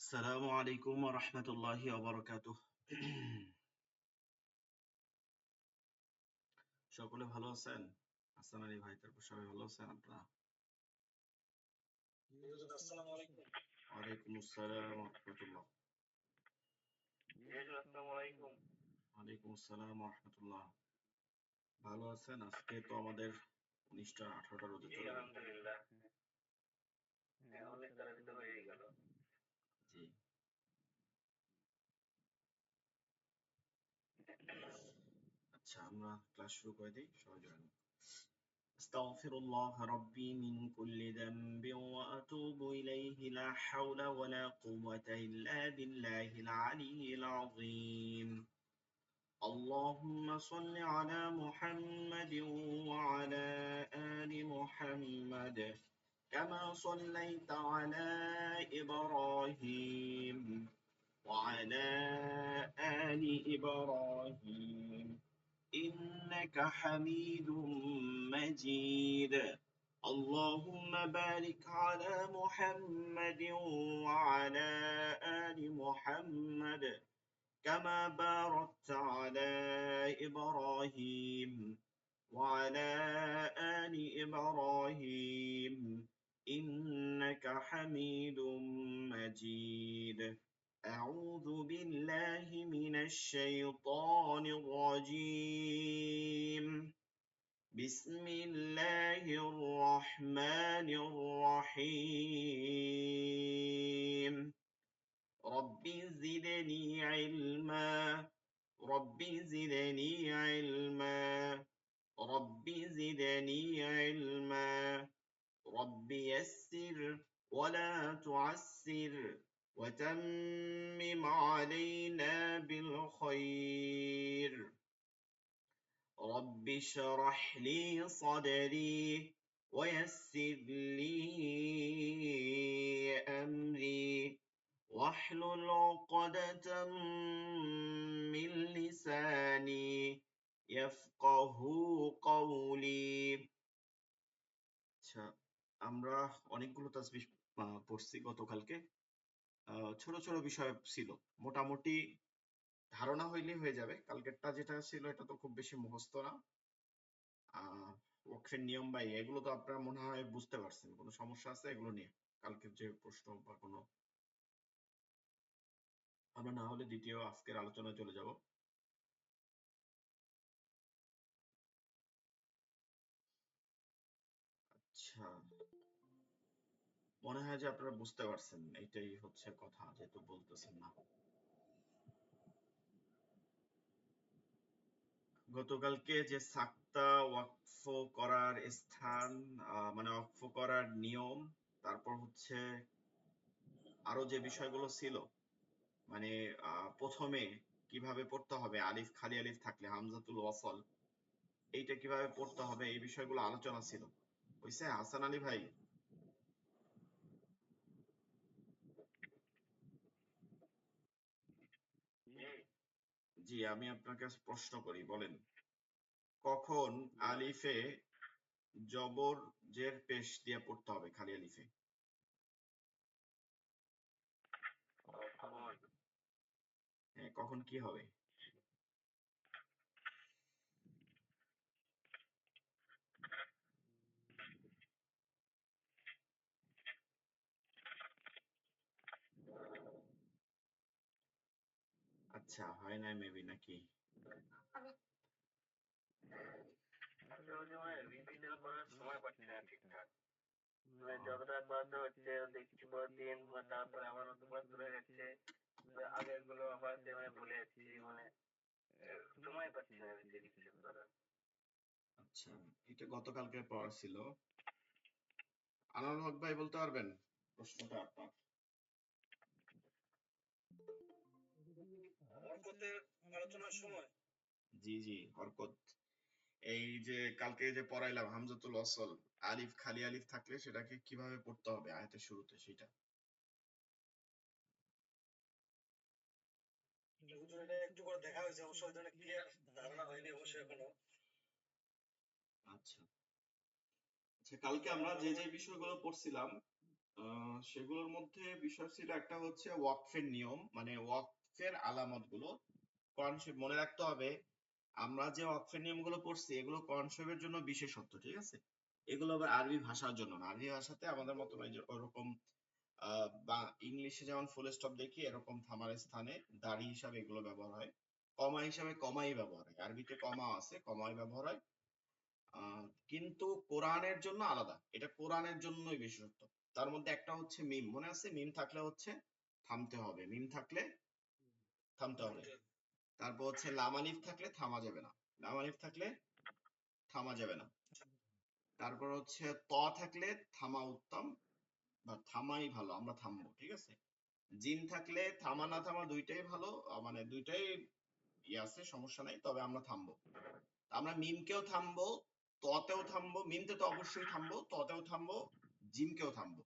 আসসালামু আলাইকুম ওয়া রাহমাতুল্লাহি ওয়া বারাকাতুহু। সকলে ভালো আছেন? হাসান আলী ভাই, তারপর সবাই ভালো আছেন আপনারা? হুজুর আসসালামু আলাইকুম। ওয়ালাইকুম আসসালাম ওয়া রাহমাতুল্লাহ। হুজুর আসসালামু আলাইকুম। ওয়ালাইকুম আসসালাম ওয়া রাহমাতুল্লাহ। ভালো আছেন? আজকে তো আমাদের 19টা 18টা রোজা জি চলে গেল। আলহামদুলিল্লাহ। হ্যাঁ, অনেক তাড়াতাড়ি তো হয়ে গেল। জি। আচ্ছা, আমরা ক্লাস শুরু করে দিই, সবাই জয়েন। أستغفر الله ربي من كل ذنب وأتوب إليه لا حول ولا قوة إلا بالله العلي العظيم. اللهم صل على محمد وعلى آل محمد كما صليت على إبراهيم وعلى آل إبراهيم إنك حميد مجيد. اللهم بارك على محمد وعلى آل محمد كما باركت على إبراهيم وعلى آل إبراهيم إنك حميد مجيد. أعوذ بالله من الشيطان الرجيم. بسم الله الرحمن الرحيم. رب زدني علما. رب زدني علما. رب زدني علما. رب يسر ولا تعسر وتمم علينا بالخير. رب اشرح لي صدري ويسر لي أمري واحلل عقدة من لساني يفقه قولي. আচ্ছা, আমরা অনেকগুলো তাসবিহ পড়ছি গতকালকে। ছোট ছোট বিষয় ছিল, মোটামুটি ধারণা হইলেই হয়ে যাবে। কালকেরটা যেটা ছিল এটা তো খুব বেশি মুখস্থ না। ওয়াকফের নিয়ম বা এগুলো তো আপনারা মনে হয় বুঝতে পারছেন। কোনো সমস্যা আছে এগুলো নিয়ে? কালকের যে প্রশ্ন বা কোনো, আমরা না হলে দ্বিতীয় আজকের আলোচনায় চলে যাব। আচ্ছা, মনে হয় যে আপনারা বুঝতে পারছেন, এইটাই হচ্ছে কথা, যেহেতু বলতেছেন না। গতকালকে যে সাক্তা ওয়াকফ করার স্থান, মানে ওয়াকফ করার নিয়ম, তারপর হচ্ছে আরো যে বিষয়গুলো ছিল, মানে প্রথমে কিভাবে পড়তে হবে, আলিফ খালি আলিফ থাকলে হামজাতুল ওয়াসল, এইটা কিভাবে পড়তে হবে, এই বিষয়গুলো আলোচনা ছিল। বুঝছে হাসান আলী ভাই? জি, জি, আমি আপনাকে প্রশ্ন করি, বলেন কখন আলিফে জবর জের পেশ দিয়ে পড়তে হবে খালি আলিফে? কখন? হ্যাঁ, কখন কি হবে? আচ্ছা, হয় নাই মেবি নাকি? আসলে ওই যে মানে রিভিশন করার সময় পাচ্ছি না ঠিকঠাক। মানে যতটা পড়াতে হচ্ছে দেখছি পরের দিন বা তারপরে আবার নতুন করে চলে যাচ্ছে। আগের গুলো আবার মানে ভুলে যাচ্ছি, মানে সময় পাচ্ছি না রিভিশন করার। আচ্ছা, এটা গতকালকে পড়া ছিল। আনোয়ার হক ভাই বলতে পারবেন প্রশ্নটা আপনার? বরকতের আলোচনার সময় জি জি, বরকত। এই যে কালকে যে পড়াইলাম হামজাতুল ওয়াসল, আলিফ খালি আলিফ থাকলে সেটাকে কিভাবে পড়তে হবে আয়াতের শুরুতে, সেটা। হুজুর এটা একটু করে দেখা হয়েছে, অবশ্য ওই ধরনের ক্লিয়ার ধারণা হয়নি অবশ্যই এখনো। আচ্ছা আচ্ছা, কালকে আমরা যে যে বিষয়গুলো পড়ছিলাম, সেগুলোর মধ্যে বিষয় ছিল একটা হচ্ছে ওয়াকফের নিয়ম, মানে ওয়াকফের আলামত গুলো কোরআন শরীফ মনে রাখতে হবে। আমরা যে ওয়াকফের নিয়মগুলো পড়ছি এগুলো কোরআন শরীফের জন্য বিশেষত্ব, ঠিক আছে? এগুলো আবার আরবি ভাষার জন্য না। আরবি ভাষাতে আমাদের মতন ওই যে ওরকম বা ইংলিশে যেমন ফুল স্টপ দেখি এরকম থামার স্থানে দাড়ি হিসাবে এগুলো ব্যবহার হয়, কমা হিসাবে কমাই ব্যবহার হয়, আরবিতে কমা আছে কমাই ব্যবহার হয়। কিন্তু কোরআনের জন্য আলাদা, এটা কোরআনের জন্যই বিশেষত্ব। তার মধ্যে একটা হচ্ছে মিম, মনে আছে? মিম থাকলে হচ্ছে থামতে হবে, মিম থাকলে থামতে হবে। তারপর হচ্ছে লাম আলিফ থাকলে থামা যাবে না, লাম আলিফ থাকলে থামা যাবে না। তারপর হচ্ছে ত থাকলে থামা উত্তম বা থামাই ভালো, আমরা থামবো, ঠিক আছে? জিম থাকলে থামা না থামা দুইটাই ভালো, মানে দুইটাই আছে, সমস্যা নাই, তবে আমরা থামবো। আমরা মিমকেও থামবো, ততেও থামবো, মিমতে তো অবশ্যই থামবো, ততেও থামবো, জিমকেও থামবো।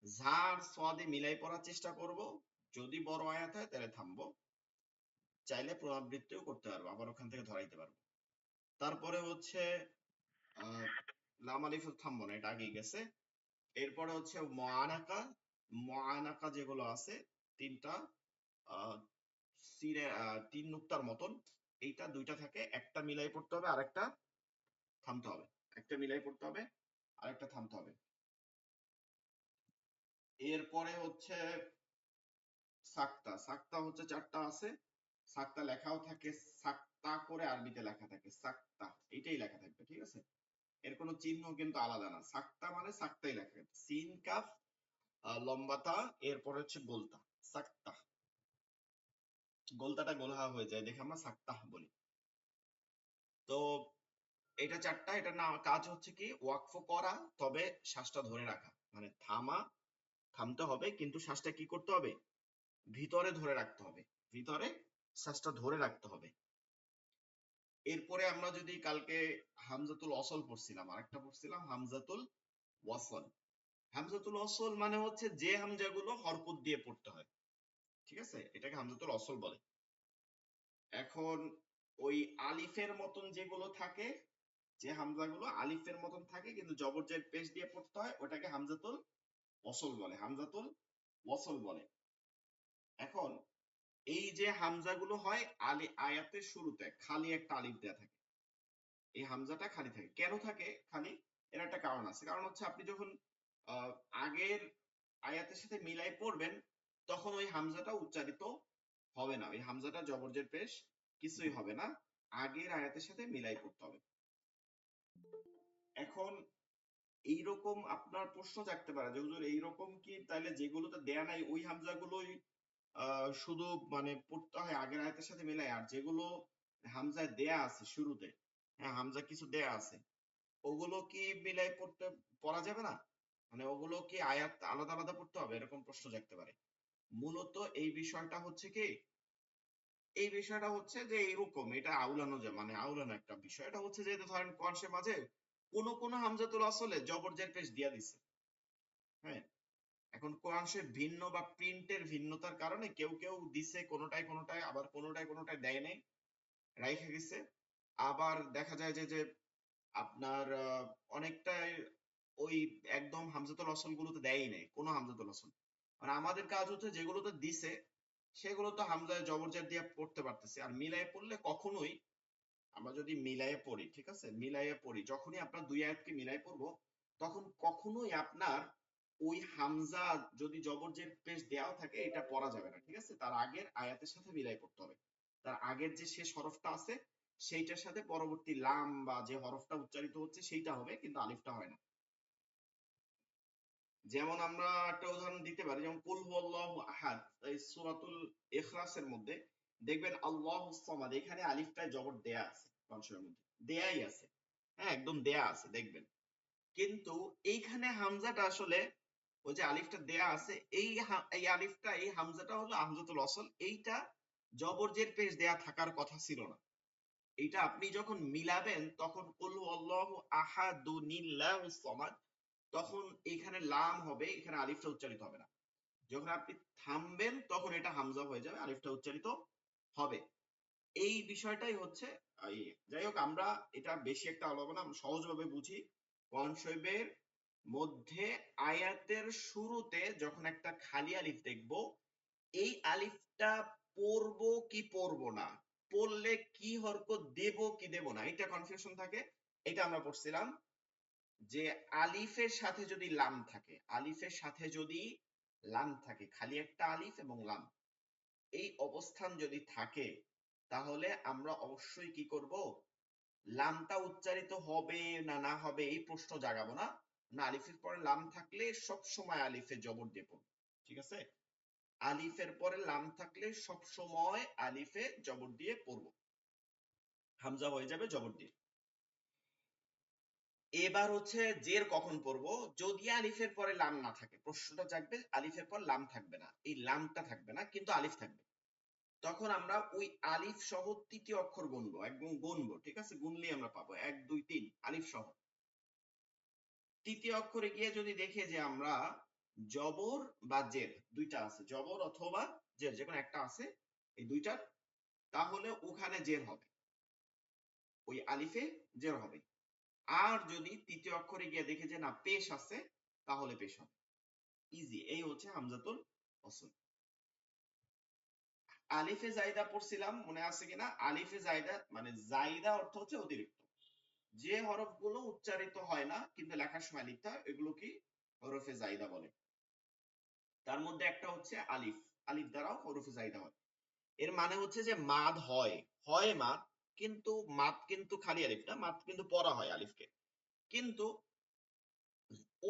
ঝাড় সোয়াদে মিলাই পড়ার চেষ্টা করব, যদি বড় আয়াত হয় তাহলে থামবো, চাইলে পুনরাবৃত্তিও করতে পারবো, আবার ওখান থেকে ধরাইতে পারবো। তারপরে হচ্ছে আহ লাম আলিফ থামবো না, এটা আগেই গেছে। এরপরে হচ্ছে মুআনাকা, মুআনাকা যেগুলো আছে তিনটা আহ তিন নুক্তার মতন, এইটা দুইটা থাকে, একটা মিলাই পড়তে হবে আরেকটা থামতে হবে, একটা মিলাই পড়তে হবে আরেকটা থামতে হবে। এরপরে হচ্ছে সাক্তা, সাক্তা হচ্ছে চারটা আছে, সাক্তা লেখাও থাকে, সাক্তা করে আরবিতে লেখা থাকে, সাক্তা এইটাই লেখা থাকবে, ঠিক আছে? এর কোনো চিহ্ন কিন্তু আলাদা না, সাক্তা মানে সাক্তাই লেখা থাকবে, সিন কাফ লম্বাতা, এরপরে হচ্ছে গোলতা, সাক্তা। গোলতাটা গোলহা হয়ে যায় দেখে আমরা সাক্তা বলি। তো এটা চারটা, এটা না কাজ হচ্ছে কি ওয়াকফ করা, তবে শ্বাসটা ধরে রাখা, মানে থামতে হবে কিন্তু শ্বাসটা কি করতে হবে, ভিতরে ধরে রাখতে হবে, ভিতরে শ্বাসটা ধরে রাখতে হবে। এরপরে আমরা যদি কালকে হামজাতুল অসল পড়ছিলাম, আরেকটা পড়ছিলাম হামজাতুল ওয়াসল। হামজাতুল অসল মানে হচ্ছে যে হামজাগুলো হরকত দিয়ে পড়তে হয়, ঠিক আছে? এটাকে হামজাতুল অসল বলে। এখন ওই আলিফের মতন যেগুলো থাকে, যে হামজাগুলো আলিফের মতন থাকে কিন্তু জবর জের পেশ দিয়ে পড়তে হয়, ওটাকে হামজাতুল ওয়াসল বলে, হামজাতুল ওয়াসল বলে। এখন এই যে হামজাগুলো হয় আয়াতের শুরুতে খালি একটা আলিফ দেয়া থাকে, এই হামজাটা খালি থাকে, কেন থাকে খালি? এর একটা কারণ আছে, কারণ হচ্ছে আপনি যখন আহ, আগের আয়াতের সাথে মিলাই পড়বেন তখন ওই হামজাটা উচ্চারিত হবে না, ওই হামজাটা জবরজের পেশ কিছুই হবে না, আগের আয়াতের সাথে মিলাই পড়তে হবে। এখন এইরকম আপনার প্রশ্ন থাকতে পারে যে হুজুর এইরকম কি তাহলে যেগুলোতে দেয়া নাই ওই হামজাগুলোই শুধু মানে পড়তে হয় আগের আয়াতের সাথে মিলাই, আর যেগুলো হামজায় দেয়া আছে শুরুতে, হ্যাঁ হামজা কিছু দেয়া আছে, ওগুলো কি মিলাই পড়া যাবে না? মানে ওগুলো কি আয়াত আলাদা আলাদা পড়তে হবে, এরকম প্রশ্ন জাগতে পারে। মূলত এই বিষয়টা হচ্ছে কি, এই বিষয়টা হচ্ছে যে এরকম, এটা আউলানো যায়, মানে আউলানো একটা বিষয়, এটা হচ্ছে যে ধরেন কোরআনের মাঝে কোন হামজাতুল আসলে জবর জের পেশ দিয়া দিছে, হ্যাঁ? এখন কোরআন শরীফ ভিন্ন বা প্রিন্টের ভিন্নতার কারণে কেউ কেউ দিছে কোনোটায় কোনোটায়, আবার কোনোটায় কোনোটায় দেয় নাই, রাইখা গেছে। আবার দেখা যায় যে যে আপনার অনেকটাই ওই একদম হামজাতুল ওয়াসল গুলোতে দেয়ই নাই, কোনো হামজাতুল ওয়াসল। মানে আমাদের কাজ হচ্ছে যেগুলোতে দিছে সেগুলো তো হামজায় জবরজের দিয়ে পড়তে পারতেছি, আর মিলায়ে পড়লে কখনোই, আমরা যদি মিলায়ে পড়ি, ঠিক আছে, মিলায়ে পড়ি, যখনই আপনার দুই আয়াতকে মিলাই পড়বো তখন কখনোই আপনার ওই হামজা যদি জবরজের পেশ দেওয়া থাকে এটা পড়া যাবে না, ঠিক আছে? তার আগের আয়াতের সাথে মিলাই পড়তে হবে, তার আগের যে শেষ হরফটা আছে সেইটার সাথে পরবর্তী লাম বা যে হরফটা উচ্চারিত হচ্ছে সেইটা হবে, কিন্তু আলিফটা হয় না। যেমন আমরা একটা উদাহরণ দিতে পারি, যেমন কুল হুয়াল্লাহু আহাদ, এই সূরাতুল ইখলাসের মধ্যে দেখবেন আল্লাহুস সামাদ, এখানে আলিফটায় জবর দেয়া আছে, কনসোনেন্টের মধ্যে দেয়াই আছে, হ্যাঁ একদম দেয়া আছে দেখবেন, কিন্তু এইখানে হামজাটা আসলে ওই যে আলিফটা দেয়া আছে, এই আলিফটা এই হামজাটা হলো হামজাতুল ওয়াসল, এইটা জবর জের পেশ দেয়া থাকার কথা ছিল না। এইটা আপনি যখন মিলাবেন তখন কুল হুয়াল্লাহু আহাদুনিল্লাহুস সামাদ, তখন এখানে লাম হবে, এখানে আলিফটা উচ্চারিত হবে না। যখন আপনি থামবেন তখন এটা হামজা হয়ে যাবে, আলিফটা উচ্চারিত হবে। এই বিষয়টাই হচ্ছে যাই হোক, আমরা এটা বেশি একটা আলাদা না, আমরা সহজভাবে বুঝি। কোরআন শরীফের মধ্যে আয়াতের শুরুতে যখন একটা খালি আলিফ দেখব, এই আলিফটা পড়বো কি পড়বো না, পড়লে কি হরকত দেব কি দেব না, এটা কনফিউশন থাকে। এটা আমরা পড়ছিলাম যে আলিফের সাথে যদি লাম থাকে, আলিফের সাথে যদি লাম থাকে, খালি একটা আলিফ এবং লাম, এই অবস্থান যদি থাকে, তাহলে আমরা অবশ্যই কি করব, লামটা উচ্চারিত হবে না না হবে এই প্রশ্ন জাগাবো না। না, আলিফের পরে লাম থাকলে সব সময় আলিফে জবর দিয়ে পড়বো, ঠিক আছে? আলিফের পরে লাম থাকলে সব সময় আলিফে জবর দিয়ে পড়বো, হামজা হয়ে যাবে জবর দিয়ে। এবার হচ্ছে জের কখন পড়বো, যদি আলিফের পরে লাম না থাকে, প্রশ্নটা জাগবে আলিফের পর লাম থাকবে না, এই লামটা থাকবে না কিন্তু আলিফ থাকবে, তখন আমরা ওই আলিফ সহ তৃতীয় অক্ষর গুনবো, একদম গুনবো, ঠিক আছে? গুনলেই আমরা পাবো 1 2 3 আলিফ সহ। তৃতীয় অক্ষরে গিয়ে যদি দেখে যে আমরা জবর বা জের দুইটা আছে, জবর অথবা জের যে কোনো একটা আছে, এই দুইটার, তাহলে ওখানে জের হবে, ওই আলিফে জের হবে। আর যদি তৃতীয় অক্ষরে গিয়ে দেখে যে না পেশ আছে, তাহলে পেশ হবে। ইজি, এই হচ্ছে হামজাতুল ওয়াসল। আলিফে জায়দা পড়ছিলাম, মনে আছে কিনা? আলিফে জায়দা মানে জায়দা অর্থ হচ্ছে অতিরিক্ত, যে হরফগুলো উচ্চারিত হয় না কিন্তু লেখার সময় লিখতে হয়, এগুলো কি হরফে জায়দা বলে। তার মধ্যে একটা হচ্ছে আলিফ, আলিফ দ্বারাও হরফে জায়দা হয়। এর মানে হচ্ছে যে মাদ হয়, হয় মাদ, কিন্তু মাদ কিন্তু খালি আলিফ না, মাদ কিন্তু পড়া হয় আলিফকে, কিন্তু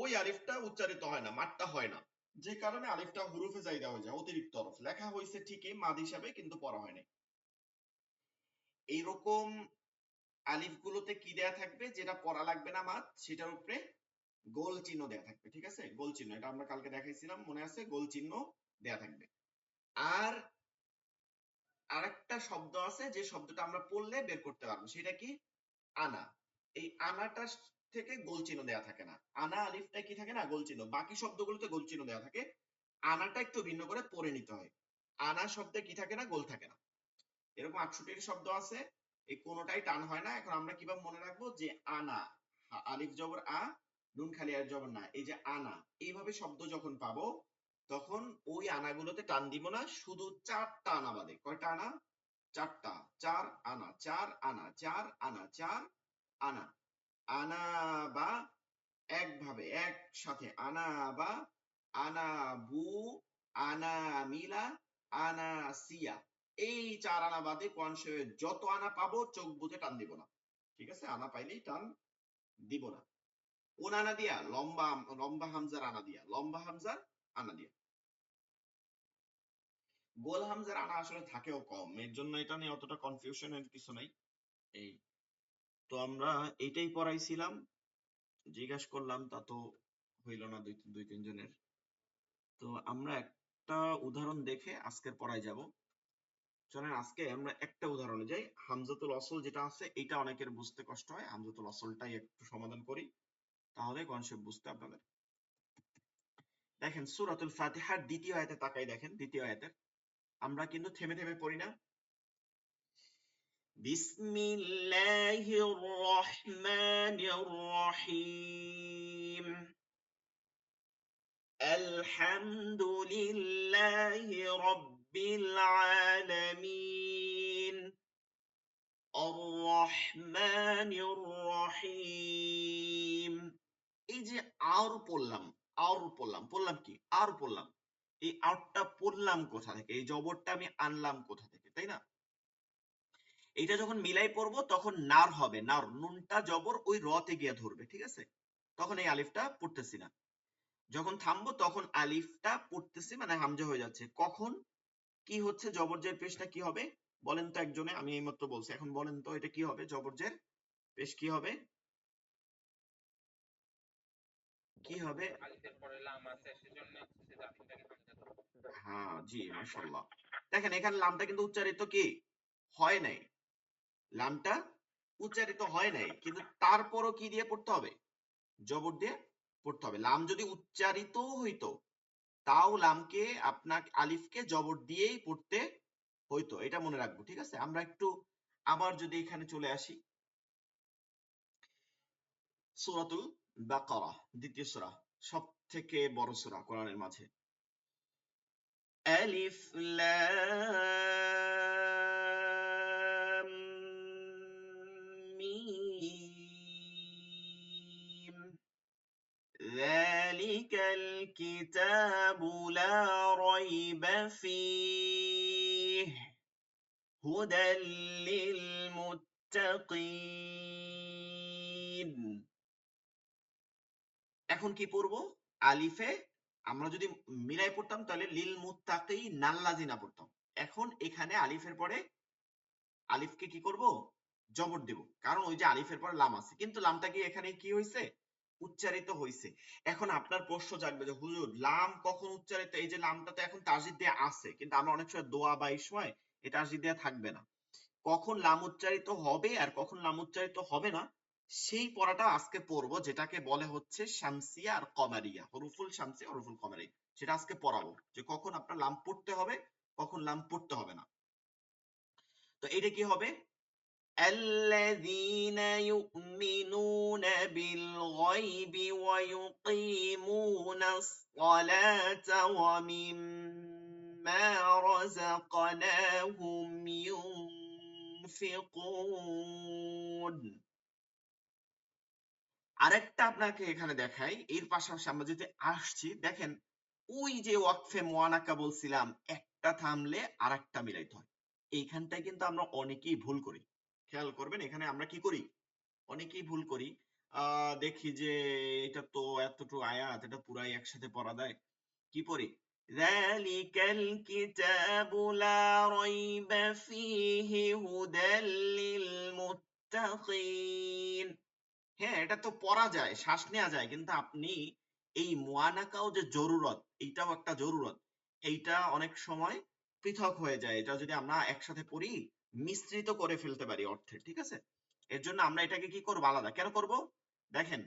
ওই আলিফটা উচ্চারিত হয় না, মাদটা হয় না, যে কারণে আলিফটা হরফে জায়দা হয়ে যায়, অতিরিক্ত হরফ লেখা হয়েছে ঠিকই মাদ হিসাবে, কিন্তু পড়া হয় নাই। এইরকম আলিফ গুলোতে কি দেয়া থাকবে, যেটা পড়া লাগবে না মাদ, সেটার উপরে গোল চিহ্ন দেয়া থাকবে, ঠিক আছে? গোল চিহ্ন, এটা আমরা কালকে দেখাইছিলাম, মনে আছে? গোল চিহ্ন দেয়া থাকবে। আর আরেকটা শব্দ আছে যে শব্দটা আমরা পড়লে বের করতে পারবো, সেটা কি? আনা। এই আনাটা থেকে গোল চিহ্ন দেয়া থাকে না, আনা আলিফটা কি থাকে না, গোল চিহ্ন, বাকি শব্দগুলোতে গোল চিহ্ন দেয়া থাকে, আনাটা একটু ভিন্ন করে পড়ে নিতে হয়। আনা শব্দে কি থাকে না, গোল থাকে না। এরকম 68টি শব্দ আছে, এই কোনোটাই টান হয় না। এখন আমরা কিভাবে মনে রাখবো যে আনা, আলিফ জবর আ, নুন খালি আর জবর না, এই যে আনা, এইভাবে শব্দ যখন পাবো, তখন ওই আনাগুলোতে টান দিব না, শুধু 4টা আনা বাদে। কয়টা আনা? 4টা। 4 আনা, 4 আনা, 4 আনা, 4 আনা। আনা বা একভাবে একসাথে, আনা বা, আনা বু, আনা মিলা, আনা সিয়া, এই 4 আনা বাদে কোরআন শরীফে যত আনা পাবো চোখ বুজে টান দিব না, ঠিক আছে? আনা পাইলেই টান দিব না। কোন আনা দিয়া? লম্বা, লম্বা হামজার আনা দিয়া, লম্বা হামজার আনা দিয়া। গোল হামজার আনা আসলে থাকেও কম, এর জন্য এটা নিয়ে অতটা কনফিউশনের কিছু নাই। এই তো আমরা এইটাই পড়াইছিলাম, জিজ্ঞাসা করলাম তা তো হইল না দুই তিনজনের। তো আমরা একটা উদাহরণ দেখে আজকের পড়ায় যাব। চলেন আজকে আমরা একটা উদাহরণে যাই। হামজাতুল ওয়াসল যেটা আছে, এটা অনেকের বুঝতে কষ্ট হয়, হামজাতুল ওয়াসলটাই একটু সমাধান করি, তাহলে কনসেপ্ট বুঝতে আপনাদের। দেখেন সূরাতুল ফাতিহার দ্বিতীয় আয়াতে তাকাই, দেখেন দ্বিতীয় আয়াতের, আমরা কিন্তু থেমে থেমে পড়ি না। বিসমিল্লাহির রহমানির রহিম, আলহামদুলিল্লাহি রাব্বিল আলামিন, আর রহমানির রহিম। এই যে আর পড়লাম, আর পড়লাম, পড়লাম কি? আর পড়লাম। এই আরটা পড়লাম কোথা থেকে? এই জবরটা আমি আনলাম কোথা থেকে, তাই না? এটা যখন মিলাই পড়বো তখন নার হবে, নার, নুনটা জবর ওই রতে গিয়ে ধরবে, ঠিক আছে? তখন এই আলিফটা পড়তেছি না। যখন থামবো তখন আলিফটা পড়তেছি, মানে হামজা হয়ে যাচ্ছে। কখন কি হচ্ছে? জবরজের পেশটা কি হবে বলেন তো একজনে? আমি এইমাত্র বলছি, এখন বলেন তো এটা কি হবে? জবরজের পেশ কি হবে? কি হবে? আলিফের পরে লাম আছে সেজন্য হচ্ছে জাফিনটাকে হামজা ধরবো। হ্যাঁ জি, মাশাআল্লাহ। দেখেন এখানে লামটা কিন্তু উচ্চারিত কি হয় নাই, লামটা উচ্চারিত হয় নাই, কিন্তু তারপরও কি দিয়ে পড়তে হবে? জবর দিয়ে পড়তে হবে। লাম যদি উচ্চারিত হইতো, তাও লামকে আপনার আলিফকে জবর দিয়েই পড়তে হইতো, এটা মনে রাখবো, ঠিক আছে? আমরা একটু আবার যদি এখানে চলে আসি, সূরাতুল বাকারা দ্বিতীয় সূরা, সবথেকে বড় সূরা কোরআনের মাঝে। আলিফ লাম মিম ذلك الكتاب لا ريب فيه هدى للمتقين। এখন কি পড়বো? আলিফে আমরা যদি মিলাই পড়তাম তাহলে লিল মুত্তাকি নাল্লাযিনা পড়তাম। এখন এখানে আলিফের পরে আলিফকে কি করব? জবর দেব, কারণ ওই যে আলিফের পরে লাম আছে, কিন্তু লামটা কি এখানে কি হয়েছে? উচ্চারিত হয়েছে। এখন আপনার প্রশ্ন জাগবে যে হুজুর লাম কখন উচ্চারিত? এই যে লামটা তো এখন তাসদিদ দেয়া আছে, কিন্তু আমরা অনেক সময় দোয়া বা এই সময় এটা তাসদিদ দেয়া থাকবে না। কখন লাম উচ্চারিত হবে আর কখন লাম উচ্চারিত হবে না সেই পড়াটা আজকে পড়বো, যেটাকে বলে হচ্ছে শামসিয়া আর কমারিয়া, হরুফুল শামসিয়া হরুফুল কমারিয়া। সেটা আজকে পড়াবো যে কখন আপনার লাম পড়তে হবে, কখন লাম পড়তে হবে না। তো এটা কি হবে? الذين يؤمنون بالغيب ويقيمون الصلاة ومما رزقناهم ينفقون। আরেকটা আপনাকে এখানে দেখাই, এর পাশাপাশি আমরা যদি আসছি দেখেন ওই যে ওয়াকফে মুআনাকা বলছিলাম একটা থামলে আরেকটা মিলাইতে হয়। এইখানটায় কিন্তু আমরা অনেকেই ভুল করি, খেয়াল করবেন এখানে আমরা কি করি, অনেকেই ভুল করি। দেখি যে এটা তো এতটুকু আয়াত, এটা পুরাই একসাথে পড়া দেয়। কি পড়ি? যালিকাল কিতাবু লা রাইবা ফীহি হুদাল লিল মুত্তাকিন। হ্যাঁ, এটা তো পড়া যায়, শ্বাস নেওয়া যায়, কিন্তু আপনি এই মুআনাকাও যে জরুরত, এইটাও একটা জরুরত। এইটা অনেক সময় পৃথক হয়ে যায়। এটা যদি আমরা একসাথে পড়ি মিশ্রিত করে ফেলতে পারি অর্থে, ঠিক আছে? এর জন্য আমরা এটাকে কি করবো? আলাদা কেন করব? দেখেন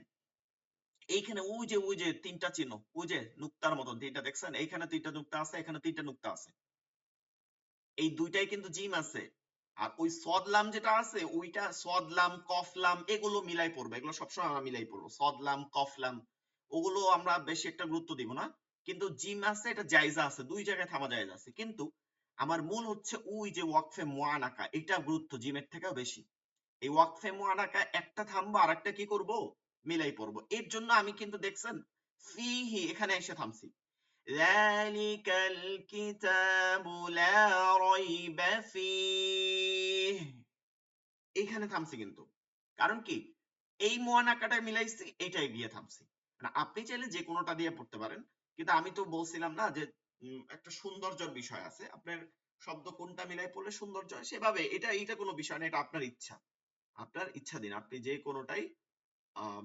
এইখানে ওই যে তিনটা চিহ্ন, ওই যে নুক্তার মতন তিনটা দেখছেন, এইখানে তিনটা নুক্তা আছে, এখানে তিনটা নুক্তা আছে। এই দুইটাই কিন্তু জিম আছে। আর ওই সদলাম যেটা আছে ওইটা সদলাম কফলাম এগুলো মিলাই পড়বে, এগুলো সবসময় আমরা মিলাই পড়বো। সদলাম কফলাম ওগুলো আমরা বেশি একটা গুরুত্ব দিব না, কিন্তু জিম আছে এটা জায়জা আছে, দুই জায়গায় থামা জায়জা আছে। কিন্তু আমার মূল হচ্ছে ওই যে ওয়াকফে মুআনাকা, এটা গুরুত্ব জিমের থেকেও বেশি। এই ওয়াকফে মুআনাকা একটা থামবো আর একটা কি করব? মিলাই পড়বো। এর জন্য আমি কিন্তু দেখছেন ফিহি এখানে এসে থামছি। ذلك الكتاب لا ريب فيه এইখানে থামছি, কিন্তু কারণ কি এই মুআনাকাটা মিলাইছি এটাই গিয়ে থামছি। মানে আপনি চাইলে যে কোনোটা দিয়ে পড়তে পারেন, কিন্তু আমি তো বলছিলাম না যে একটা সৌন্দর্যের বিষয় আছে, আপনার শব্দ কোনটা মিলাই পড়লে সৌন্দর্য হয় সেভাবে, এটা কোনো বিষয় না, এটা আপনার ইচ্ছা, আপনার ইচ্ছাধীন, আপনি যে কোনোটাই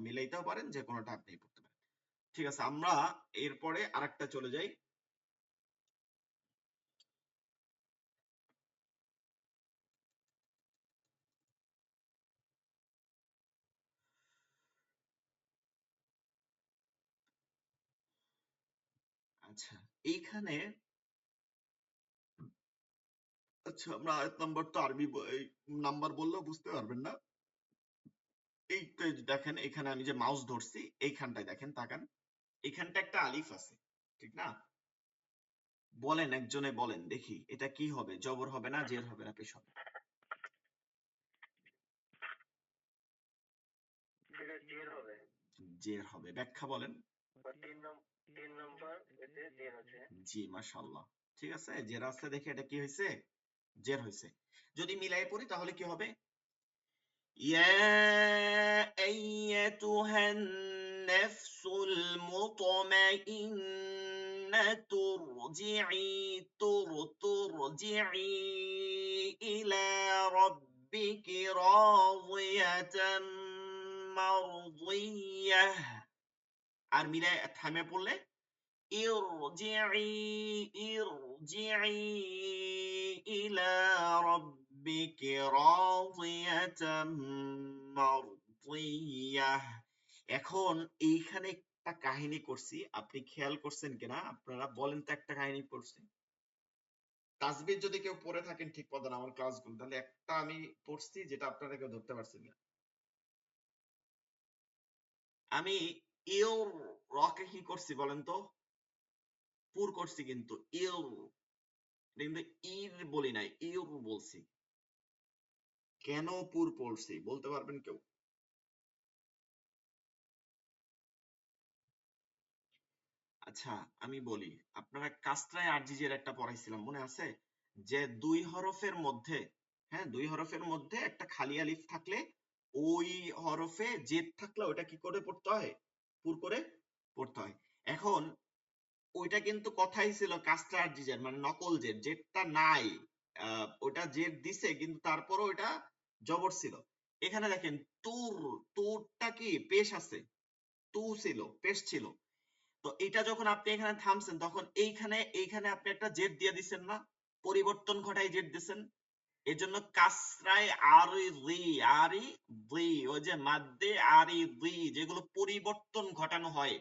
মিলাইতেও পারেন, যে কোনোটা আপনি পড়তে পারেন। ঠিক আছে, আমরা এরপরে আরেকটা চলে যাই। আচ্ছা, এইখানে আচ্ছা আমরা আয়াত নাম্বার তো আরবি নাম্বার বললেও বুঝতে পারবেন না। এই দেখেন এখানে আমি যে মাউস ধরছি এইখানটায় দেখেন, তাকান এখানটা একটা আলিফ আছে, ঠিক না? বলেন একজনে বলেন দেখি এটা কি হবে, জবর হবে না, জের হবে না, পেশ হবে? যেটা জের হবে। জের হবে, ব্যাখ্যা বলেন। তিন নম্বর এতে জের আছে। জি মাশাআল্লাহ, ঠিক আছে, জের আছে দেখে এটা কি হয়েছে? জের হয়েছে। যদি মিলাই পড়ি তাহলে কি হবে? يا أيتها النفس المطمئنة ترجعي إلى ربك راضية مرضية। আর মিলায় থামে পড়লে ارجعي إلى ربك راضية مرضية। এখন এইখানে একটা কাহিনী করছি, আপনি খেয়াল করছেন কিনা আপনারা বলেন তো, একটা কাহিনী করছি। তাসবিহ যদি কেউ পড়ে থাকেন ঠিক মতন আমার ক্লাসগুলো, তাহলে একটা আমি পড়ছি যেটা আপনারা কেউ ধরতে পারছেন না। আমি ইউর রকে কি করছি বলেন তো? পুর করছি কিন্তু ইউর, কিন্তু ইর বলি নাই, ইউর বলছি। কেন পুর পড়ছি বলতে পারবেন কেউ? আচ্ছা আমি বলি, আপনারা কাস্ত্রায় আরজিজের একটা পড়াইছিলাম মনে আছে? যে দুই হরফের মধ্যে, হ্যাঁ দুই হরফের মধ্যে একটা খালি আলিফ থাকলে ওই হরফে জেদ থাকলে ওটা কি করে পড়তে হয়? পুর করে পড়তে হয়। এখন ওইটা কিন্তু কথাই ছিল কাস্ত্রা আরজিজের, মানে নকল জেদ, জেদটা নাই। ওটা জেদ দিছে কিন্তু তারপরও ওইটা জবর ছিল। এখানে দেখেন তুর, তুরটা কি পেশ আছে, তু ছিল, পেশ ছিল। তো এটা যখন আপনি এখানে থামছেন তখন এইখানে আপনি একটা জেড দিয়ে দিচ্ছেন না, পরিবর্তন ঘটাই জেড দিচ্ছেন। এর জন্য কাসরায় আরি রি, আরি রি, ওই যে মাদ্দে আরি রি যেগুলো পরিবর্তন ঘটানো হয়,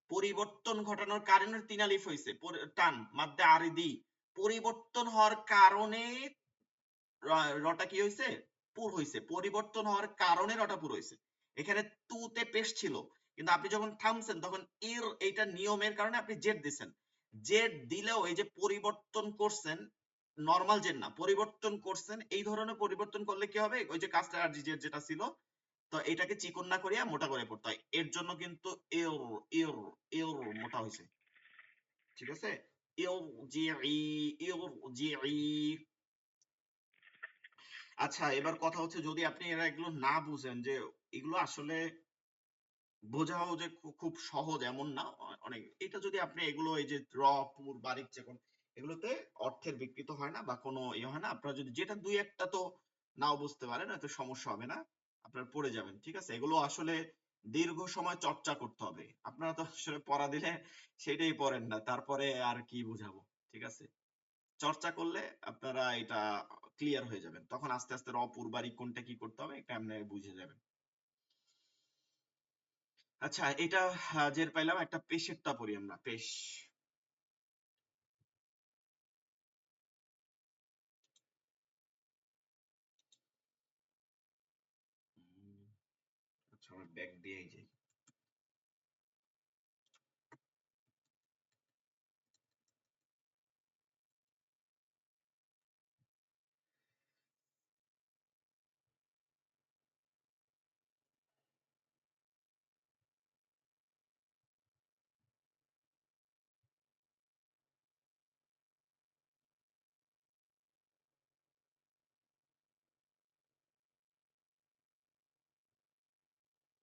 পরিবর্তন ঘটানোর কারণে তিন আলিফ হয়েছে, টান মাদ্দে আরি দি, পরিবর্তন হওয়ার কারণে রটা কি হয়েছে? পুর হয়েছে, পরিবর্তন হওয়ার কারণে রটা পুর হয়েছে। এখানে তুতে পেশ ছিল, কিন্তু আপনি যখন থামছেন তখন ইর, এইটা নিয়মের কারণে আপনি জেড দিছেন। জেড দিলেও এই যে পরিবর্তন করছেন, নরমাল জেড না, পরিবর্তন করছেন, এই ধরনের পরিবর্তন করলে কি হবে? ওই যে কাস্টা আর জেড যেটা ছিল, তো এটাকে চিকন না করিয়া মোটা করে পড়তে হয়। এর জন্য কিন্তু ইর, ইর, ইর মোটা হয়েছে। ঠিক আছে? ইর জি ই, ইর জি ই। আচ্ছা এবার কথা হচ্ছে, যদি আপনি এগুলো না বুঝেন, যে এগুলো আসলে বোঝাও যে খুব সহজ এমন না, অনেক, এটা যদি আপনি এগুলো এই যে র, পুর, বারিক, চেকন, এগুলোতে অর্থের বিকৃত হয় না বা কোনো ইয়ে হয় না। আপনারা যদি যেটা দুই একটা তো নাও বুঝতে পারেন, এতে সমস্যা হবে না, আপনারা পড়ে যাবেন। ঠিক আছে? এগুলো আসলে দীর্ঘ সময় চর্চা করতে হবে। আপনারা তো আসলে পড়া দিলে সেটাই পড়েন না, তারপরে আর কি বুঝাবো? ঠিক আছে? চর্চা করলে আপনারা এটা ক্লিয়ার হয়ে যাবেন, তখন আস্তে আস্তে র, পুর, বারিক কোনটা কি করতে হবে এটা আপনি বুঝে যাবেন। আচ্ছা এটা জের পাইলাম, একটা পেশেরটা পড়ি আমরা, পেশ। আচ্ছা আমার ব্যাগ দিয়েই যাই।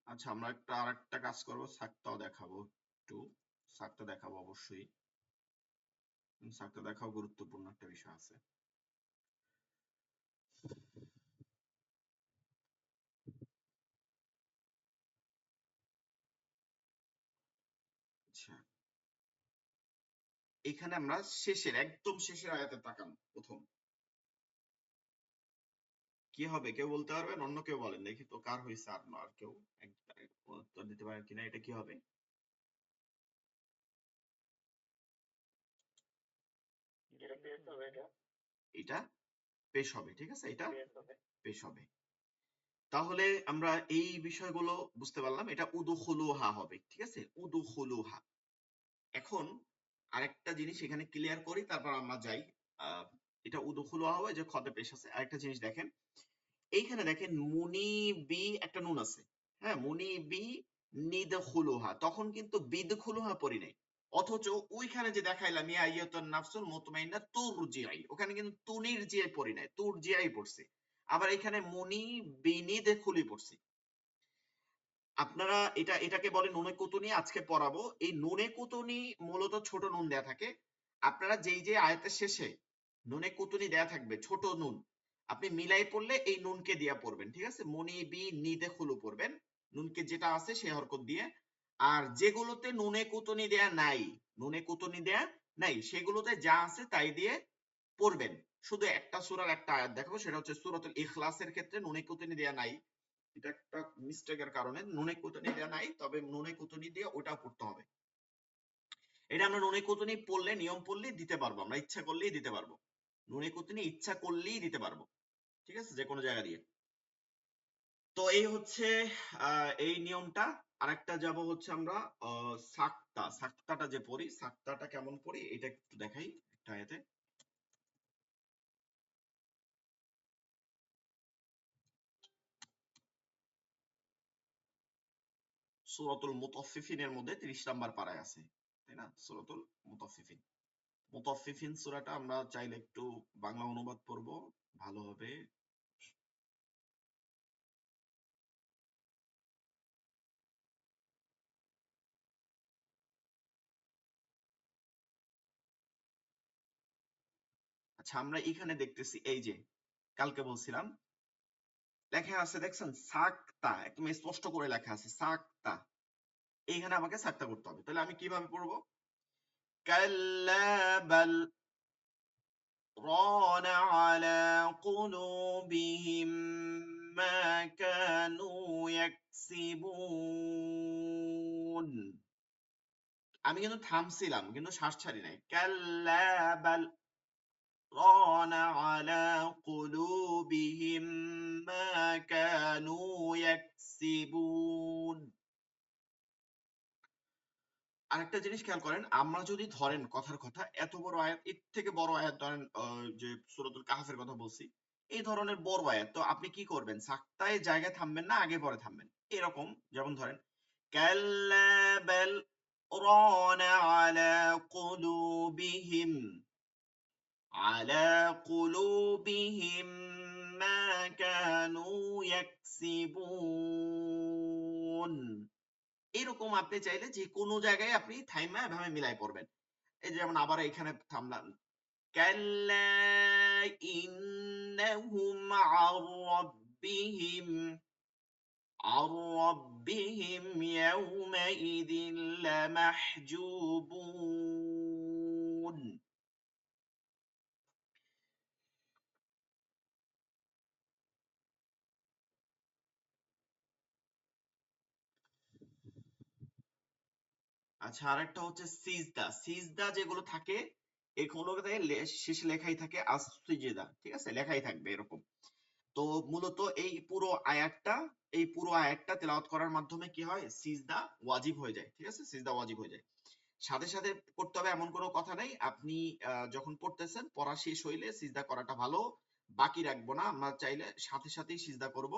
আচ্ছা আমরা আরেকটা কাজ করবো, সাকটাও দেখাবো একটু, সাকটা দেখাবো অবশ্যই, সাকটা দেখাও গুরুত্বপূর্ণ একটা বিষয় আছে। আচ্ছা এখানে আমরা শেষের, একদম শেষের আয়াতে তাকান, প্রথম কি হবে কেউ বলতে পারবেন? অন্য কেউ বলেন দেখি তো, কার হয়েছে আর না, আর কেউ উত্তর দিতে পারেন কিনা, এটা কি হবে? যেটা পেশ হবে এটা এটা পেশ হবে। ঠিক আছে, এটা পেশ হবে। পেশ হবে। তাহলে আমরা এই বিষয়গুলো বুঝতে পারলাম, এটা উদুখুলুহা হবে। ঠিক আছে, উদুখুলুহা। এখন আরেকটা জিনিস এখানে ক্লিয়ার করি, তারপর আমরা যাই। আহ, এটা উদুখুলুহা হবে, যে খতে পেশ আছে। আরেকটা জিনিস দেখেন, এইখানে দেখেন মুনিবি একটা নুন আছে, হ্যাঁ, মুনিবি নিদখুলুহা, তখন কিন্তু বিদখুলুহা পড়ি নাই। অথচ ওইখানে যে দেখাইলাম ইয়া আইয়াতুন নাফসুল মুতমাইন্না তুরজিআই, ওখানে কিন্তু তুনিরজিআই পড়ি নাই, তুরজিআই পড়ছে। আবার এখানে মুনি বিনিদখুলি পড়ছে। আপনারা এটাকে বলে নুনে কুতুনি, আজকে পড়াবো। এই নুনে কুতুনি মূলত ছোট নুন দেয়া থাকে। আপনারা যেই যে আয়াতের শেষে নুনে কুতুনি দেয়া থাকবে ছোট নুন, আপনি মিলাই পড়লে এই নুনকে দিয়া পড়বেন। ঠিক আছে, মনি বি নিদে খুলু পড়বেন, নুনকে যেটা আছে সেই হরকত দিয়ে। আর যেগুলোতে নুনে কুতুনি দেয়া নাই, নুনে কুতুনি দেয়া নাই, সেগুলোতে যা আছে তাই দিয়ে পড়বেন। শুধু একটা সূরার একটা আয়াত দেখাবো, সেটা হচ্ছে সূরাতুল ইখলাসের ক্ষেত্রে নুনে কুতুনি দেয়া নাই। এটা একটা মিস্টেকের কারণে নুনে কুতুনি দেয়া নাই, তবে নুনে কুতুনি দিয়ে ওটা পড়তে হবে। এটা আমরা নুনে কুতুনি পড়লে, নিয়ম পড়লেই দিতে পারবো, আমরা ইচ্ছা করলেই দিতে পারবো, নুনে কুতুনি ইচ্ছা করলেই দিতে পারবো। ঠিক আছে, যে কোনো জায়গা দিয়ে। তো এই হচ্ছে এই নিয়মটা। আরেকটা যাব হচ্ছে আমরা সাক্তাটা যে পড়ি, সাক্তাটা কেমন পড়ি এটা একটু দেখাই একটা আয়াতে। সূরাতুল মুতাফফিফিনের মধ্যে 30 নাম্বার পারায় আছে, তাই না? সূরাতুল মুতাফফিফিন। মুতাফফিফিন সূরাটা আমরা চাইলে একটু বাংলা অনুবাদ পড়ব, ভালো হবে। আচ্ছা, আমরা এখানে দেখতেছি এই যে কালকে বলছিলাম লেখা আছে দেখছেন সাক্তা, একদম স্পষ্ট করে লেখা আছে সাক্তা। এইখানে আমাকে সাক্তা করতে হবে। তাহলে আমি কিভাবে পড়বো? কাল্লা বাল ران على قلوبهم ما كانوا يكسبون। আমি কিন্তু থামছিলাম, কিন্তু শ্বাস ছাড়ি নাই। কাল্লা বাল ران على قلوبهم ما كانوا يكسبون। আরেকটা জিনিস খেয়াল করেন, আমরা যদি ধরেন কথার কথা এত বড় আয়াত, এর থেকে বড় আয়াত ধরেন যে সূরাতুল কাহফের কথা বলছি, এই ধরনের বড় আয়াত, তো আপনি কি করবেন? সাক্তায় জায়গায় থামবেন না আগে পরে থামবেন? এরকম যেমন ধরেন কাল্লা বাল রানা আলা কুলুবিহিম মা কানু ইয়াকসিবুন। এরকম আপনি চাইলে যে কোনো জায়গায় আপনি থাইমা এভাবে মিলাই পড়বেন। এই যে যেমন আবার এখানে থামলাম, কাল্লা ইন্নাহুম عن ربهم يومئذ لمحجوبون। আচ্ছা, আরেকটা হচ্ছে সিজদা যেগুলো থাকে এগুলোতে শেষে লেখাই থাকে আসসিজদা, ঠিক আছে, লেখাই থাকবে এরকম। তো মূলত এই পুরো আয়াতটা তেলাওয়াত করার মাধ্যমে কি হয়? সিজদা ওয়াজিব হয়ে যায়, ঠিক আছে, সিজদা ওয়াজিব হয়ে যায়। সাথে সাথে করতে হবে এমন কোনো কথা নাই। আপনি যখন পড়তেছেন পড়া শেষ হইলে সিজদা করাটা ভালো, বাকি রাখবো না। আমরা চাইলে সাথে সাথেই সিজদা করব,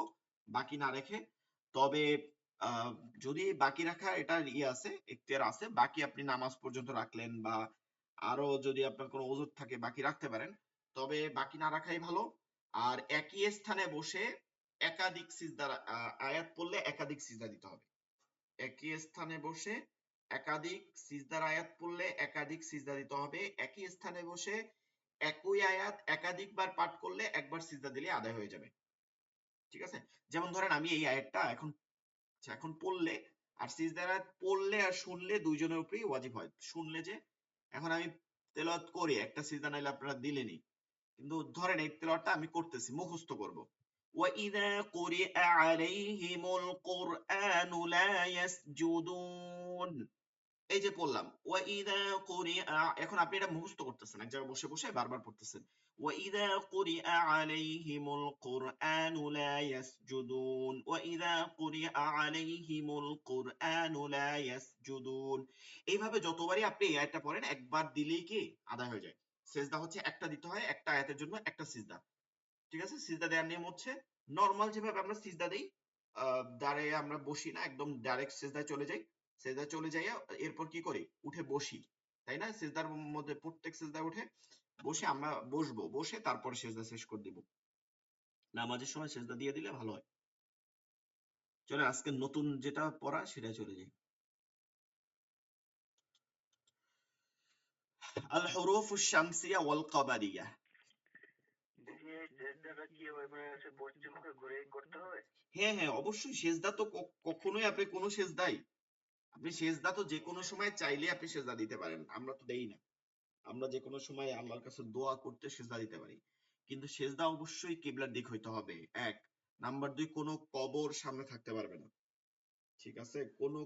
বাকি না রেখে। তবে আহ, যদি বাকি রাখা এটার আছে, এখতিয়ার আছে, বাকি আপনি নামাজ পর্যন্ত রাখলেন বা আরো যদি আপনার কোনো ওযর থাকে বাকি রাখতে পারেন, তবে বাকি না রাখাই ভালো। আর একই স্থানে বসে একাধিক সিজদা আয়াত পড়লে একাধিক সিজদা দিতে হবে। একই স্থানে বসে একাধিক সিজদার আয়াত পড়লে একাধিক সিজদা দিতে হবে। একই স্থানে বসে একই আয়াত একাধিকবার পাঠ করলে একবার সিজদা দিলে আদায় হয়ে যাবে, ঠিক আছে? যেমন ধরেন আমি এই আয়াতটা এখন পড়লে আর সিজদার আয়াত পড়লে আর শুনলে দুইজনের উপরেই ওয়াজিব হয়। শুনলে যে এখন আমি তেলাওয়াত করি, একটা সিজদা নাইলে আপনারা দিলেনই, কিন্তু ধরেন এই তেলাওয়াতটা আমি করতেছি, মুখস্থ করব। وَإِذَا قُرِئَ عَلَيْهِمُ الْقُرْآنُ لَا يَسْجُدُونَ। এই যে পড়লাম ওয়াইদা কুরিআ, এখন আপনি এটা মুখস্থ করতেছেন, এক জায়গায় বসে বসে বারবার পড়তেছেন। ওয়াইদা কুরিআ আলাইহিমুল কুরআনু লা ইয়াসজুদুন, ওয়াইদা কুরিআ আলাইহিমুল কুরআনু লা ইয়াসজুদুন। এইভাবে যতবারই আপনি এই আয়াতটা পড়েন একবার দিলেই কি আদায় হয়ে যায়। সিজদা হচ্ছে একটা দিতে হয়, একটা আয়াতের জন্য একটা সিজদা, ঠিক আছে? সিজদা দেওয়ার নিয়ম হচ্ছে নরমাল যেভাবে আমরা সিজদা দেই, দাঁড়িয়ে আমরা বসি না, একদম ডাইরেক্ট সিজদায় চলে যাই। সিজদায় চলে যাইয়া এরপর কি করি? উঠে বসি, তাই না? সিজদার মধ্যে প্রত্যেক সিজদায় উঠে বসে আমরা বসবো, বসে তারপর সিজদা শেষ করে দিব। নামাজের সময় সিজদা দিয়ে দিলে ভালো হয়। চলে আজকে নতুন যেটা পড়া সেটা চলে যাই। আল হুরুফুশ শামসিয়া ওয়াল কমারিয়া। এই চেষ্টাটা কি হবে, মানে হচ্ছে পশ্চিমমুখে ঘুরেই করতে হবে? হ্যাঁ হ্যাঁ, অবশ্যই। সেজদা তো কখনোই আপনি কোনো সেজদাই, আপনি সেজদা তো যে কোনো সময় চাইলে আপনি সেজদা দিতে পারেন, আমরা তো দেই না। আমরা যে কোনো সময় আল্লাহর কাছে দোয়া করতে সেজদা দিতে পারি, কিন্তু সেজদা অবশ্যই কিবলার দিক হইতে হবে, এক। নাম্বার দুই, কোনো কবর সামনে থাকতে পারবে না, ঠিক আছে? কোনো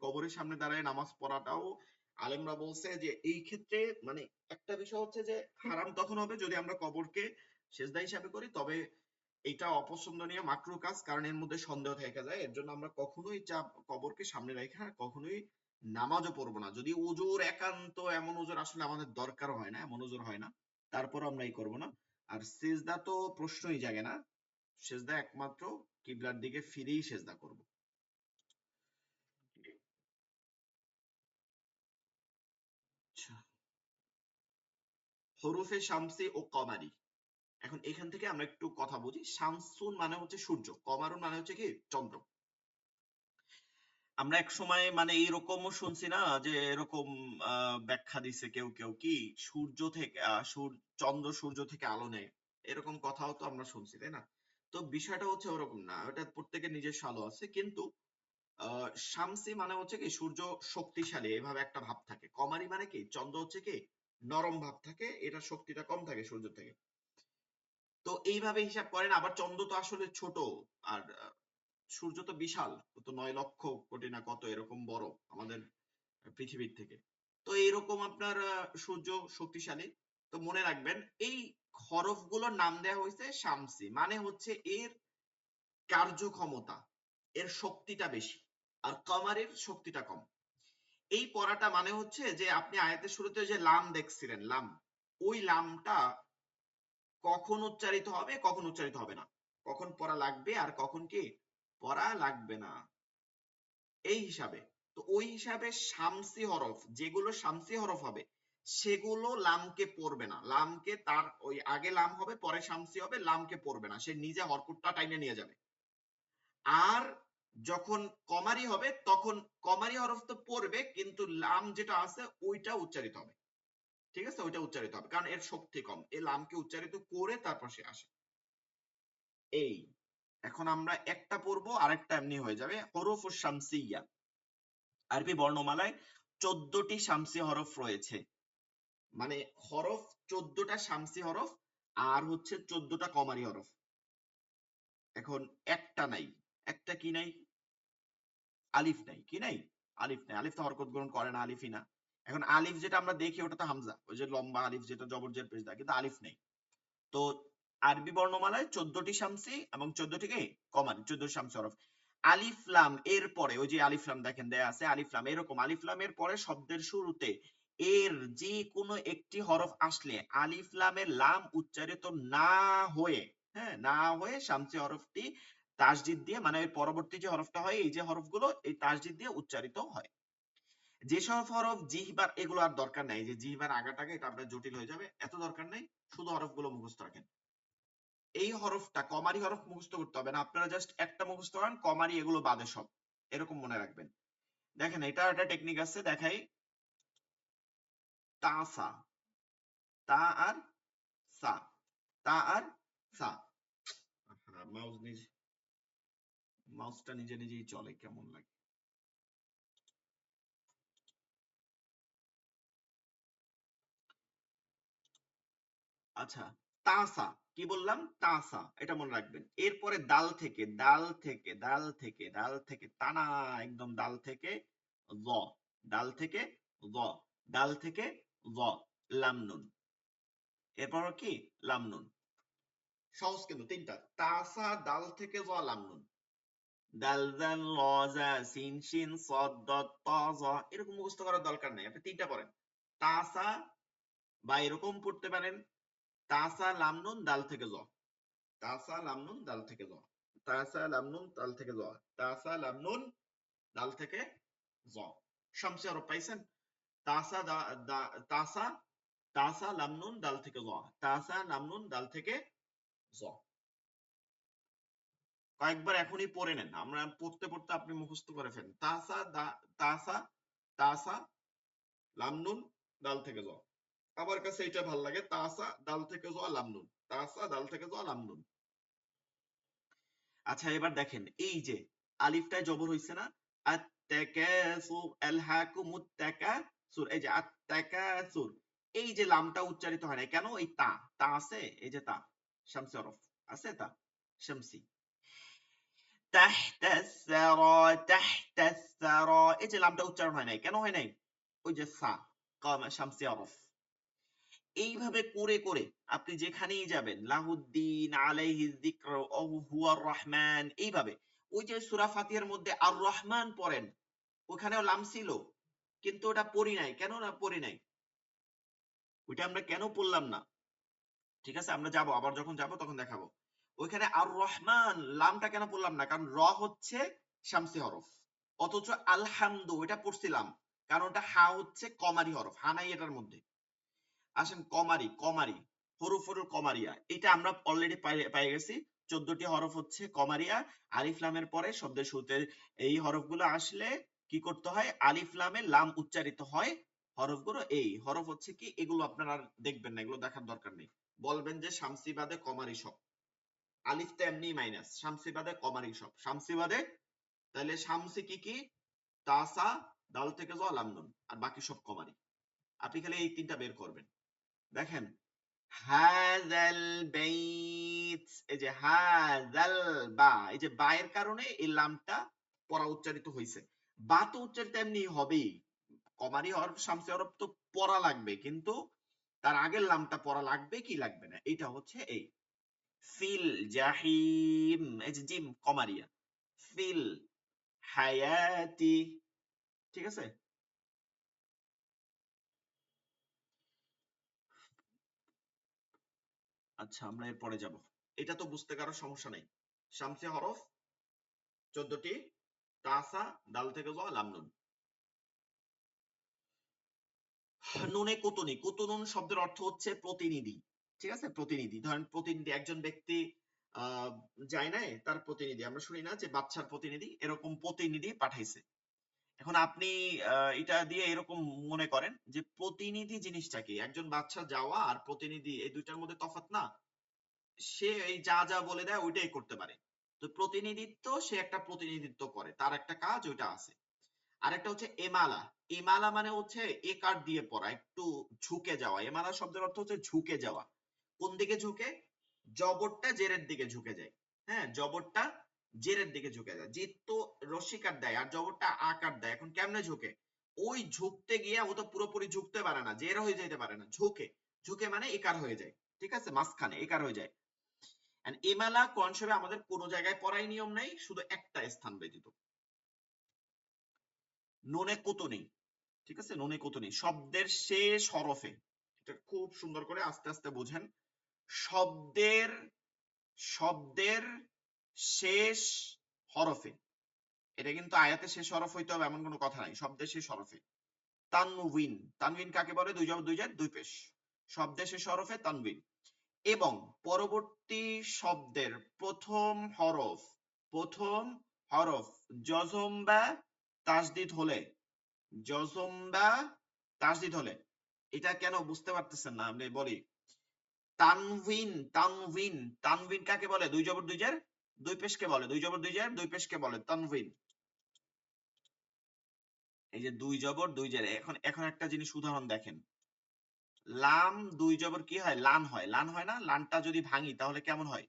কবরের সামনে দাঁড়ায় নামাজ পড়াটাও আলেমরা বলছে যে এই ক্ষেত্রে মানে একটা বিষয় হচ্ছে যে হারাম তখন হবে যদি আমরা কবরকে সেজদা হিসাবে করি, তবে এটা অপছন্দনীয় মাকরুহ কাজ, কারণ এর মধ্যে সন্দেহ থেকে যায়। এর জন্য আমরা কখনোই কবরকে সামনে রেখে কখনোই নামাজও পড়বো না। যদি উজুর একান্ত এমন উজুর আসলে আমাদের দরকার হয় না, এমন উজুর হয় না, তারপর আমরা এই করবো না। আর সেজদা তো প্রশ্নই জাগে না, সেজদা একমাত্র কিবলার দিকে ফিরেই সেজদা করব। আচ্ছা, হরুফে শামসি ও কমারি। এখন এখান থেকে আমরা একটু কথা বুঝি। শামসুন মানে হচ্ছে সূর্য, কমারুন মানে হচ্ছে কি চন্দ্র। আমরা এক সময় মানে এইরকমও শুনছি না যে এরকম ব্যাখ্যা দিছে কেউ কেউ কি সূর্য থেকে চন্দ্র সূর্য থেকে আলো নেয়, এরকম কথাও তো আমরা শুনছি, তাই না? তো বিষয়টা হচ্ছে ওরকম না, ওটা প্রত্যেকের নিজস্ব আলো আছে। কিন্তু শামসি মানে হচ্ছে কি সূর্য শক্তিশালী, এভাবে একটা ভাব থাকে। কমারি মানে কি চন্দ্র হচ্ছে কি নরম ভাব থাকে, এটা শক্তিটা কম থাকে সূর্য থেকে। তো এইভাবে হিসাব করেন। আবার চন্দ্র তো আসলে ছোট, আর সূর্য তো বিশাল, ও তো 9 লক্ষ কোটি না কত এরকম বড় আমাদের পৃথিবীর থেকে। তো এইরকম আপনার সূর্য শক্তিশালী। তো মনে রাখবেন এই হরফগুলোর নাম দেওয়া হয়েছে শামসি, মানে হচ্ছে এর কার্যক্ষমতা, এর শক্তিটা বেশি, আর কমারের শক্তিটা কম। এই পড়াটা মানে হচ্ছে যে আপনি আয়াতের শুরুতে যে লাম দেখছিলেন, লাম, ওই লামটা কখন উচ্চারিত হবে কখন উচ্চারিত হবে না, কখন পড়া লাগবে আর কখন কি পড়া লাগবে না, এই হিসাবে। তো ওই হিসাবে শামসি হরফ, যেগুলো শামসি হরফ হবে সেগুলো লামকে পড়বে না। লামকে তার ওই আগে লাম হবে পরে শামসি হবে, লামকে পড়বে না, সে নিজে হরকুটটা টাইনে নিয়ে যাবে। আর যখন কমারি হবে তখন কমারি হরফ তো পড়বে, কিন্তু লাম যেটা আছে ওইটা উচ্চারিত হবে। ঠিক আছে, ওইটা উচ্চারিত হবে, কারণ এর শক্তি কম, এই লামকে উচ্চারিত করে তারপর সে আসে। এই এখন আমরা একটা পড়বো, আরেকটা এমনি হয়ে যাবে। হরফ ও শামসিয়া। আরবি বর্ণমালায় 14টি শামসি হরফ রয়েছে। মানে হরফ 14টা শামসি হরফ, আর হচ্ছে 14টা কমারি হরফ। এখন একটা নাই, একটা কি নাই? আলিফ নাই। কি নাই? আলিফ নাই। আলিফ তো হরকত গ্রহণ করে না, আলিফই না। এখন আলিফ যেটা আমরা দেখি ওটা তো হামজা, ওই যে লম্বা আলিফ যেটা জবরজের পেশ দেয়, কিন্তু আলিফ নেই। তো আরবি বর্ণমালায় 14টি শামসি এবং 14টি কি কমারি, 14 শামসি হরফ। আলিফ লাম এর পরে, ওই যে আলিফ লাম দেখেন দেয়া আছে আলিফ লাম, এরকম আলিফ লামের পরে শব্দের শুরুতে এর যে কোনো একটি হরফ আসলে আলিফ লামের লাম উচ্চারিত না হয়ে, হ্যাঁ, না হয়ে শামসি হরফটি তাসদিদ দিয়ে, মানে এর পরবর্তী যে হরফটা হয় এই যে হরফগুলো এই তাসদিদ দিয়ে উচ্চারিত হয়। যেসব হরফ জিহবার, এগুলো আর দরকার নাই, যে জিহবার আগাটাকে এটা আপনার জটিল হয়ে যাবে, এত দরকার নাই, শুধু হরফগুলো মুখস্থ রাখেন। এই হরফটা কমারি হরফ মুখস্থ করতে হবে না, আপনারা জাস্ট একটা মুখস্থ করেন, কমারি এগুলো বাদে সব, এরকম মনে রাখবেন। দেখেন এটা একটা টেকনিক আছে, দেখাই। তাসা, তা আর সা, তা আর সা। মাউসটা নিজে নিজেই চলে, কেমন লাগে। আচ্ছা, তাসা কি বললাম? তাসা, এটা মনে রাখবেন। এরপরে দাল থেকে, দাল থেকে, দাল থেকে, দাল থেকে টানা একদম, দাল থেকে জ, দাল থেকে জ, দাল থেকে জ, লাম নুন। এরপর কি লাম নুন। সহজ কিন্তু তিনটা, তাসা, দাল থেকে জ, লাম নুন। দাল জাল র জা সিন শিন সদ দত ত জ, এরকম মুখস্থ করার দরকার নেই, আপনি তিনটা পড়েন। তাসা, বা এরকম পড়তে পারেন, তাসা লাম নুন দাল থেকে জ, তাসা লাম নুন দাল থেকে জ, তাসা লাম নুন দাল থেকে জ, তাসা লাম নুন দাল থেকে জ। শামসি হরফ পাইছেন? তাসা তাসা, তাসা লাম নুন দাল থেকে জ, তাসা লাম নুন দাল থেকে জ। কয়েকবার এখনই পড়ে নেন, আমরা পড়তে পড়তে আপনি মুখস্থ করে ফেলেন। তাসা তাসা, তাসা লাম নুন দাল থেকে জ। আমার কাছে এটা ভালো লাগে, তাসা দাল থেকে জ লাম নুন, তাসা দাল থেকে জ লাম নুন। আচ্ছা এবার দেখেন, এই যে আলিফটায় জবর হইছে না, আত-তাকাসুর, আলহাকুমুত তাকাসুর, এই যে আত-তাকাসুর, এই যে লামটা উচ্চারিত হয় না কেন? এই তা, তা আছে, এই যে তা, শামসি হরফ আছে, তা শামসি। তাহতাস সারা, তাহতাস সারা, এই যে লামটা উচ্চারণ হয় নাই কেন? হয় নাই? ওই যে সা, শামসি হরফ। এইভাবে করে করে আপনি যেখানেই যাবেন, লাহুদ্দিন আলাইহি যিকর ও হুয়ার রহমান, এইভাবে ওই যে সূরা ফাতিহার মধ্যে আর রহমান পড়েন, ওখানেও লাম ছিল, কিন্তু ওটা পড়ি নাই। কেন না পড়ি নাই? ওইটা আমরা কেন পড়লাম না? ঠিক আছে, আমরা যাব, আবার যখন যাব তখন দেখাবো। ওইখানে আর রহমান লামটা কেন পড়লাম না? কারণ র হচ্ছে শামসি হরফ, অথচ আলহামদু ওইটা পড়ছিলাম, কারণ ওটা হা হচ্ছে কমারি হরফ, হা নাই এটার মধ্যে। আসেন কমারি, কমারি হরুফুল কমারিয়া, এটা আমরা অলরেডি পেয়ে গেছি। 14টি হরফ হচ্ছে কমারিয়া। আলিফ লামের পরে শব্দের শুরুতে এই হরফগুলো আসলে কি করতে হয়? আলিফ লামে লাম উচ্চারিত হয়। হরফগুলো এই হরফ হচ্ছে কি, এগুলো আপনারা আর দেখবেন না, এগুলো দেখার দরকার নেই। বলবেন যে শামসি বাদে কমারি সব। আলিফটা এমনি মাইনাস, শামসি বাদে কমারি সব। শামসি বাদে, তাহলে শামসি কি কি? তাসা, দাল থেকে জ, লাম নুন, আর বাকি সব কমারি। আপনি খালি এই তিনটা বের করবেন। দেখেন, হাযাল বাইত, এই যে হাযাল বা, এই যে বা এর কারণে এই লামটা পড়া উচ্চারিত হয়েছে। বা তো উচ্চারিত এমনি হবেই, কমারি হরফ শামসি হরফ তো পড়া লাগবে, কিন্তু তার আগের লামটা পড়া লাগবে কি লাগবে না, এটা হচ্ছে এই ফিল জাহিম, এই যে জিম কমারিয়া, ফিল হায়াতি। ঠিক আছে, আচ্ছা আমরা এরপরে যাব। এটা তো বুঝতে কারো সমস্যা নাই। শামসি হরফ 14টি, তাসা, দাল থেকে জ, লাম নুন। নুনে কুতুনি, কুতুনুন শব্দের অর্থ হচ্ছে প্রতিনিধি। ঠিক আছে, প্রতিনিধি। ধরেন প্রতিনিধি, একজন ব্যক্তি যায় নাই, তার প্রতিনিধি। আমরা শুনি না যে বাচ্চার প্রতিনিধি, এরকম প্রতিনিধি পাঠাইছে। এখন আপনি এটা দিয়ে এরকম মনে করেন যে প্রতিনিধি জিনিসটা কি? একজন বাচ্চা যাওয়া আর প্রতিনিধি, এই দুইটার মধ্যে তফাৎ না? সে এই যা যা বলে দেয় ওইটাই করতে পারে। তো প্রতিনিধিত্ব, সে একটা প্রতিনিধিত্ব করে, তার একটা কাজ ওইটা আছে। আরেকটা হচ্ছে এমালা। এমালা মানে হচ্ছে একার দিয়ে পড়া, একটু ঝুঁকে যাওয়া। এমালা শব্দের অর্থ হচ্ছে ঝুঁকে যাওয়া। কোন দিকে ঝুঁকে? জবরটা জেরের দিকে ঝুঁকে যায়। হ্যাঁ, জবরটা জেরের দিকে ঝুঁকে যায়। জিত তো রস্যিকার দেয় আর জবরটা আকার দেয়। এখন কেমনে ঝুঁকে? ওই ঝুঁকতে গিয়ে ও তো পুরোপুরি ঝুঁকতে পারে না, জের হয়ে যেতে পারে না, ঝুঁকে। ঝুঁকে মানে একার হয়ে যায়। ঠিক আছে, মাঝখানে একার হয়ে যায়। এমালা কনসেপ্টে আমাদের কোনো জায়গায় পড়াই নিয়ম নাই, শুধু একটা স্থান ব্যতীত। নুনে কুতুনি, ঠিক আছে, নুনে কুতুনি শব্দের শেষ হরফে, এটা খুব সুন্দর করে আস্তে আস্তে বুঝেন। শব্দের শব্দের শেষ হরফে, এটা কিন্তু আয়াতের শেষ হরফ হইতে হবে এমন কোনো কথা নাই, শব্দের শেষ হরফে তানউইন। তানউইন কাকে বলে? দুই জবর দুই জের দুই পেশ। শব্দের শেষ হরফে তানউইন। এবং পরবর্তী শব্দের প্রথম হরফ জজম বা তাসদিদ হলে, জজম বা তাসদিদ হলে, এটা কেন বুঝতে পারতেছেন না? আমি বলি, তানভিন, তানভিন, তানভিন কাকে বলে? দুই জবর দুই জের দুই পেশকে বলে, দুই জবর দুই জের দুই পেশকে বলে তানভিন। এই যে দুই জবর দুই জের, এখন এখন একটা জিনিস উদাহরণ দেখেন। লাম দুই জবর কি হয়? লান হয়। লান হয় না? লানটা যদি ভাঙি তাহলে কেমন হয়?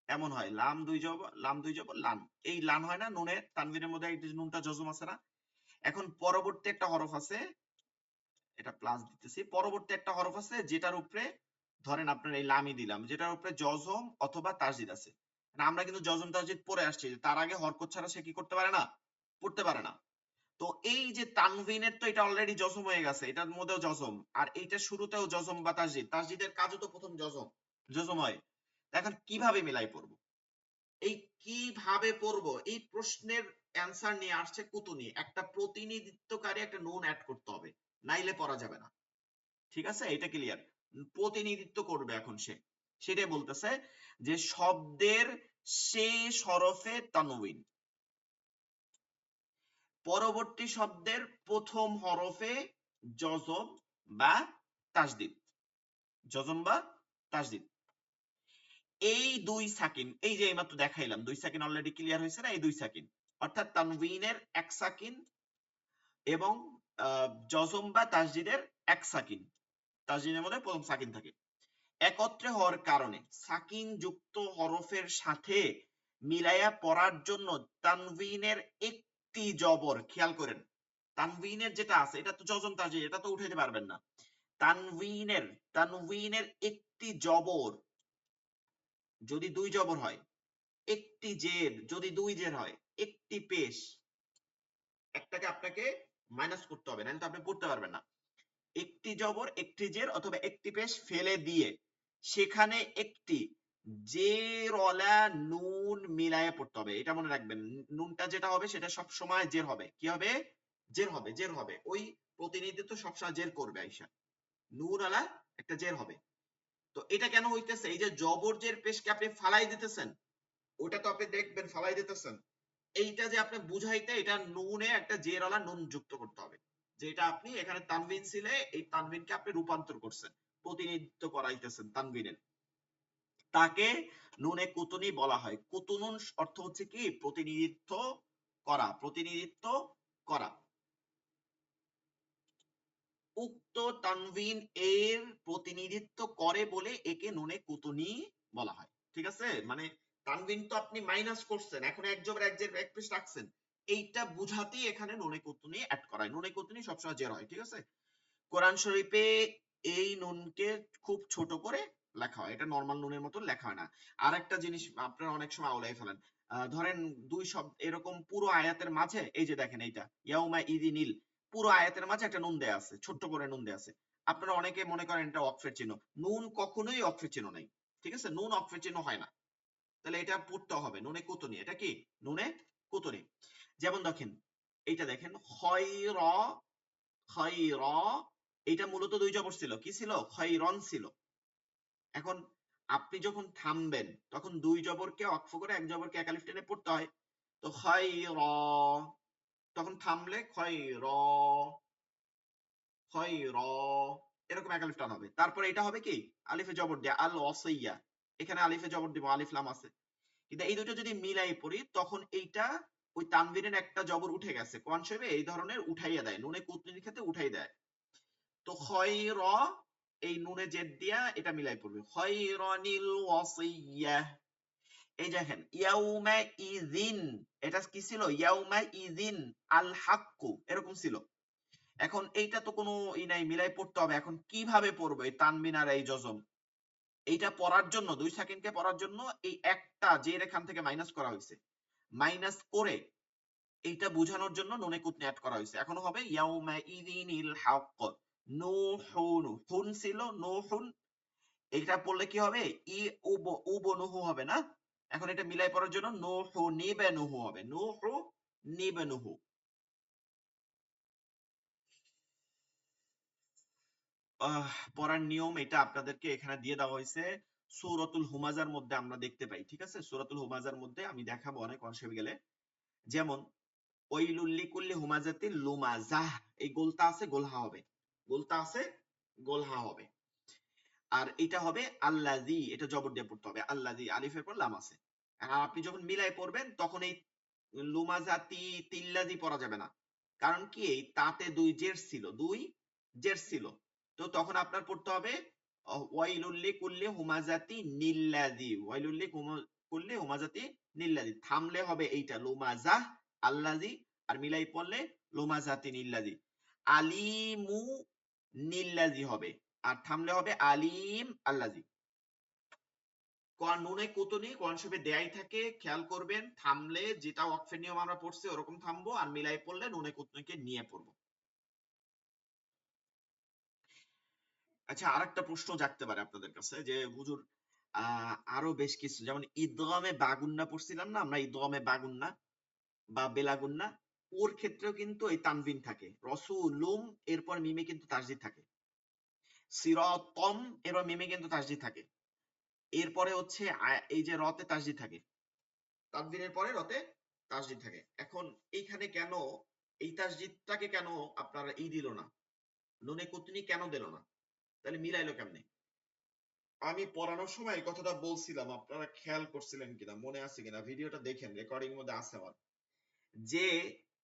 এমন হয়, লাম দুই জবর, লাম দুই জবর লান, এই লান হয় না? নুনে তানভিনের মধ্যে এই যে নুনটা জজম আছে না? এখন পরবর্তী একটা হরফ আছে, এটা প্লাস দিতেছি, পরবর্তী একটা হরফ আছে যেটার উপরে ধরেন আপনার এই লামই দিলাম, যেটার উপরে জজম অথবা তাসদিদ আছে। আমরা কিন্তু জজম তাসদিদ পড়ে আসছি, তার আগে হরকত ছাড়া সে কি করতে পারে না? পড়তে পারে না। তো এই যে তানভিনের তো এটা অলরেডি জজম হয়ে গেছে, এটার মধ্যেও জজম, আর এইটা শুরুতেও জজম বা তাসদিদ, তাসদিদের কাজও তো প্রথম জজম, জজম হয়। এখন কিভাবে মিলাই পড়বো? এই কিভাবে পড়বো এই প্রশ্নের অ্যান্সার নিয়ে আসছে কুতুনি। একটা প্রতিনিধিত্বকারী একটা নুন অ্যাড করতে হবে, নাইলে পড়া যাবে না। ঠিক আছে, এটা ক্লিয়ার? প্রতিনিধিত্ব করবে এখন সে, সেটাই বলতেছে যে শব্দের শেষ হরফে তানউইন, পরবর্তী শব্দের প্রথম হরফে জজম বা তাসদিদ, জজম বা তাসদিদ। এই দুই সাকিন, এই যে এইমাত্র দেখাইলাম, দুই সাকিন অলরেডি ক্লিয়ার হয়েছে না? এই দুই সাকিন অর্থাৎ তানউইনের এক সাকিন এবং জজম বা তাসদিদের এক সাকিন, তাসদিদের মধ্যে প্রথম সাকিন থাকে, একত্রে হওয়ার কারণে সাকিন যুক্ত হরফের সাথে মিলাইয়া পড়ার জন্য তানউইনের একটি জবর, খেয়াল করেন, তানউইনের যেটা আছে এটা তো জজম তাসদিদ, এটা তো উঠাইতে পারবেন না। তানউইনের একটি জবর যদি দুই জবর হয়, একটি জের যদি দুই জের হয়, একটি পেশ, একটাকে আপনাকে মাইনাস করতে হবে, নাহলে তো আপনি পড়তে পারবেন না। একটি জবর, একটি জের অথবা একটি পেশ ফেলে দিয়ে সেখানে একটি জেরওয়ালা নুন মিলায়ে পড়তে হবে। এটা মনে রাখবেন, নুনটা যেটা হবে সেটা সব সময় জের হবে। কি হবে? জের হবে। ওই প্রতিনিধিত্ব সবসময় জের করবে আইসা, নুনওয়ালা একটা জের হবে। তো এটা কেন হইতেছে? এই যে জবর জের পেশকে আপনি ফালাই দিতেছেন, ওটা তো আপনি দেখবেন ফালাই দিতেছেন, এইটা যে আপনি বুঝাইতে এটা নুনে একটা জেরওয়ালা নুন যুক্ত করতে হবে, যেটা আপনি এখানে তানবিন ছিলে এই তানবিনকে আপনি রূপান্তর করছেন, প্রতিনিধিত্ব করাইতেছেন তানবিনের, তাকে নুনে কুতুনি বলা হয়। কুতুনুন অর্থ হচ্ছে কি? প্রতিনিধিত্ব করা, প্রতিনিধিত্ব করা। উক্ত তানবিন এর প্রতিনিধিত্ব করে বলে একে নুনে কুতুনি বলা হয়। ঠিক আছে? মানে তানবিন তো আপনি মাইনাস করছেন, এখন এক জবর এক জের এক পেশ রাখছেন, এইটা বুঝাতেই এখানে নুনে কুতুনি অ্যাড করা হয়। নুনে কুতুনি সবসময় জের হয়। ঠিক আছে? কোরআন শরীফে এই নুনকে খুব ছোট করে লেখা হয়, এটা নরমাল নুনের মতো লেখা হয় না। আর একটা জিনিস আপনারা অনেক সময় আওলাই ফেলেন, ধরেন দুই শব্দ এরকম পুরো আয়াতের মাঝে, এই যে দেখেন এইটা ইয়াউমা ইদিনিল, পুরো আয়াতের মাঝে একটা নুন দেয়া আছে, ছোট্ট করে নুন দেয়া আছে। আপনারা অনেকে মনে করেন এটা ওয়াকফের চিহ্ন, নুন কখনোই ওয়াকফের চিহ্ন নাই। ঠিক আছে? নুন ওয়াকফের চিহ্ন হয় না, তাহলে এটা পড়তে হবে নুনে কুতুনি। এটা কি? নুনে কুতুনি। যেমন দেখেন এইটা দেখেন খয়র, খয়র, এটা মূলত দুই জবর ছিল, কি ছিল? খয়রন ছিল। এখন আপনি যখন থামবেন তখন দুই জবরকে অক্ফ করে এক জবরকে এক আলিফ টেনে পড়তে হয়। তো খয়র, তখন থামলে খয়র, খয়র, এরকম এক আলিফ টান হবে। তারপরে এটা হবে কি? আলিফে জবর দেয়া, আল ওয়াসিয়া, এখানে আলিফে জবর দিব, আলিফ লাম আছে। কিন্তু এই দুটো যদি মিলাই পড়ি তখন এইটা ওই তানবিনের একটা জবর উঠে গেছে, কোরআন শরীফে এই ধরনের উঠাইয়া দেয়, নুনে কুতনির ক্ষেত্রে উঠাই দেয়। তো খয়র, এই নুনে জেদ দিয়া এটা মিলাই পড়বে, খয়রনিল ওয়াসিয়া। এই দেখেন ইয়াউমা ইযিন, এটা কি ছিল? ইয়াউমা ইযিন আল হাক্কু, এরকম ছিল। এখন এইটা তো কোনো ই নাই, মিলাই পড়তে হবে। এখন কিভাবে পড়বো এই তানবিন আর এই জজম? এইটা পড়ার জন্য, দুই সেকেন্ডকে পড়ার জন্য এই একটা জের এখান থেকে মাইনাস করা হয়েছে, মাইনাস করে এইটা বোঝানোর জন্য নুনে কুতনি অ্যাড করা হয়েছে। এখন হবে ইয়াউমা ইযিনিল হাক্ক, নুহুন, হুন ছিল নুহুন, এটা পড়লে কি হবে? ই উবনুহু হবে না? এখন এটা মিলাই পড়ার জন্য নুহু নিবেনুহু হবে, নুহু নিবেনুহু। পড়ার নিয়ম এটা আপনাদেরকে এখানে দিয়ে দেওয়া হয়েছে, সূরাতুল হুমাজার মধ্যে আমরা দেখতে পাই। ঠিক আছে? সূরাতুল হুমাজার মধ্যে আমি দেখাবো অনেক অংশে গেলে। যেমন ওয়াইলুল লিকুল্লি হুমাজাতিল লুমাজাহ, এই গোলতা আছে গোলহা হবে, গোলতা আছে গোলহা হবে। আর এটা হবে আল্লাযী, এটা জবর দিয়ে পড়তে হবে, আল্লাযী, আলিফের পর লাম আছে। আর আপনি যখন মিলাই পড়বেন তখন এই লুমাজাতি তিল্লাযী পড়া যাবে না, কারণ কি? এই তাতে দুই জের ছিল, দুই জের ছিল। তো তখন আপনার পড়তে হবে ওয়াইলুল লিকুল্লি হুমাজাতি নিল্লাযী, ওয়াইলুল লিকুল্লি হুমাজাতি নিল্লাযী। থামলে হবে এইটা লুমাজাহ আল্লাযী, আর মিলাই পড়লে লুমাজাতি নিল্লাযী। আলিমু নিল্লাযী হবে, আর থামলে হবে আলিম আল্লাযী। নুনে কুতুনি কোরআন শরীফে দেয়াই থাকে, খেয়াল করবেন, থামলে যেটা ওয়াকফের নিয়ম আমরা পড়ছি ওরকম থামবো, আর মিলাই পড়লে নুনে কুতুনিকে নিয়ে পড়বো। আচ্ছা, আরেকটা প্রশ্ন জাগতে পারে আপনাদের কাছে যে হুজুর আরো বেশ কিছু, যেমন ইদগামে বাগুন্না পড়ছিলাম না আমরা, ইদগামে বাগুন্না বা বেলাগুন্না, ওর ক্ষেত্রেও কিন্তু এই তানবিন থাকে। রসুলুম এরপর মিমে কিন্তু তাসদিদ থাকে, সিরাতম এরপর মিমে কিন্তু তাসদিদ থাকে, এরপরে হচ্ছে এই যে রতে তাসদিদ থাকে, তানবিনের পরে রতে তাসদিদ থাকে। এখন এইখানে কেন এই তাসদিদটাকে কেন আপনারা দিল না, নুনে কুতনি কেন দিল না? তাহলে মিলাইলো কেমনে? আমি পড়ানোর সময় এই কথাটা বলছিলাম, আপনারা খেয়াল করছিলেন কিনা, মনে আছে কিনা, ভিডিওটা দেখেন, রেকর্ডিং মধ্যে আছে আমার, যে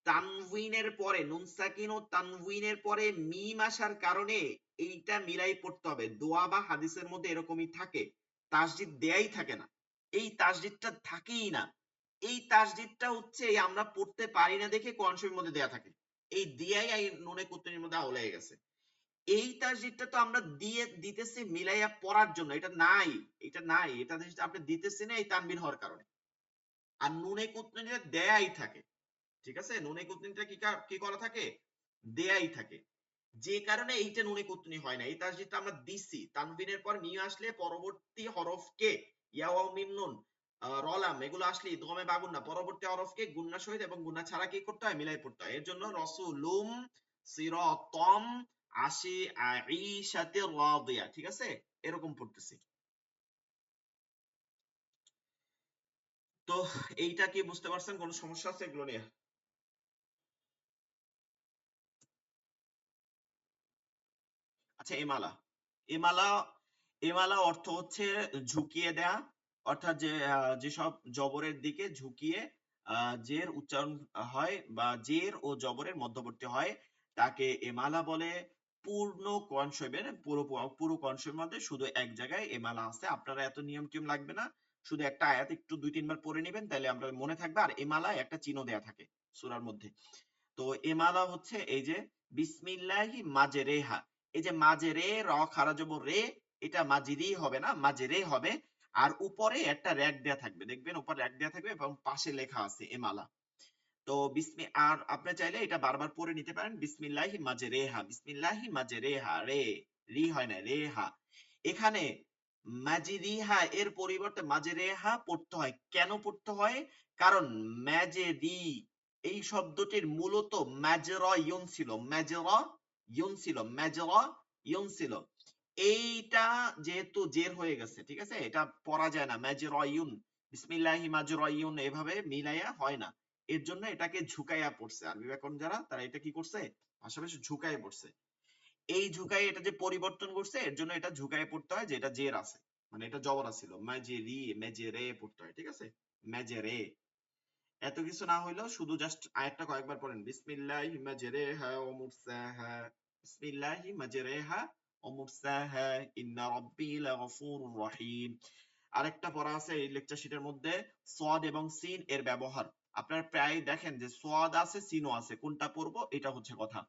তানউইনের পরে নুন সাকিন ও তানউইনের পরে মিম আসার কারণে এইটা মিলাই পড়তে হবে। দোয়া বা হাদিসের মধ্যে এরকমই থাকে, তাসদিদ দেয়াই থাকে না, এই তাসদিদটা থাকেই না। এই তাসদিদটা হচ্ছে আমরা পড়তে পারি না দেখে কোরআন শরীফের মধ্যে দেয়া থাকে, এই দিয়াই এই নুনে কুতুনির মধ্যে আওলায় গেছে। এই তাসদিদটা তো আমরা দিতেছি মিলাইয়া পড়ার জন্য, এটা নাই, এটা আপনি দিতেছি না এই তানবিন হওয়ার কারণে। আর নুনে কুতনিটা দেয়াই থাকে, ঠিক আছে, নুনে কুতনিটা কি করা থাকে, দেয়াই থাকে, যে কারণে এইটা নুনে কুতনি হয় না। এই তাসদিদটা আমরা দিছি, তানবিনের পর মিম আসলে পরবর্তী হরফকে ইয়া ওয়াও মিম নুন রলাম এগুলো আসলে ইদগমে বাগুন না, পরবর্তী হরফকে গুন্না সহিত এবং গুন্না ছাড়া কি করতে হয়, মিলাই পড়তে হয়। এর জন্য রসুলুম সিরাতাম আশি আইশাতে রাদিয়া, ঠিক আছে, এরকম পড়তেছি। তো এইটা কি বুঝতে পারছেন, কোনো সমস্যা আছে এগুলো নিয়ে? আচ্ছা, এমালা, এমালা এমালা অর্থ হচ্ছে ঝুঁকিয়ে দেয়া, অর্থাৎ যে যেসব জবরের দিকে ঝুঁকিয়ে জের উচ্চারণ হয় বা জের ও জবরের মধ্যবর্তী হয় তাকে এমালা বলে। পূর্ণ কনসেবের পুরো কনসেবের মধ্যে শুধু এক জায়গায় এমালা আছে, আপনারা এত নিয়ম টিয়ম লাগবে না, শুধু একটা আয়াত একটু 2-3 বার পড়ে নেবেন তাহলে আপনার মনে থাকবে। আর এমালায় একটা চিহ্ন দেয়া থাকে সূরার মধ্যে। তো এমালা হচ্ছে এই যে বিসমিল্লাহি মাজেরেহা, এই যে মাজেরে র খারা জবর রে, এটা মাজেরি হবে না, মাজেরে হবে। আর উপরে একটা র‍্যাক দেয়া থাকবে, দেখবেন উপরে র‍্যাক দেয়া থাকবে এবং পাশে লেখা আছে এমালা। তো আর আপনি চাইলে এটা বারবার পড়ে নিতে পারেন, বিসমিল্লাহি মাজেরেহা, বিসমিল্লাহি মাজেরেহা, রে রি হয় না, রেহা। এখানে মাজেরিহা এর পরিবর্তে মাজেরেহা পড়তে হয়। কেন পড়তে হয়? কারণ মাজেরি এই শব্দটির মূলত মাজরা ইউন ছিল, মাজরা ইউন ছিল, মাজরা ইউন ছিল। এইটা যেহেতু জের হয়ে গেছে, ঠিক আছে, এটা পড়া যায় না, মাজরা ইউন, বিসমিল্লাহি মাজরা ইউন এভাবে মিলাইয়া হয় না। এর জন্য এটাকে ঝুঁকাইয়া পড়ছে আরবি ব্যাকরণ যারা, তারা এটা কি করছে, পাশাপাশি ঝুঁকাইয়া পড়ছে। এই ঝুঁকাই এটা যে পরিবর্তন করছে এর জন্য এটা ঝুঁকায় পড়তে হয়, যে এটা জের আছে, মানে এটা জবর ছিল, মাজেরি মেজেরে পড়তে হয়, ঠিক আছে, মেজেরে। এত কিছু না হইলেও শুধু জাস্ট আয়াতটা কয়েকবার পড়েন, বিসমিল্লাহি মাজেরেহা ওয়া মুরসাহা, বিসমিল্লাহি মাজেরেহা ওয়া মুরসাহা, ইন্না রাব্বি লাগফুরুর রহিম। আরেকটা পড়া আছে এই লেকচার শিটের মধ্যে, সদ এবং সিন এর ব্যবহার। আপনারা প্রায় দেখেন যে সদ আছে সিনও আছে, কোনটা পড়বো এটা হচ্ছে কথা।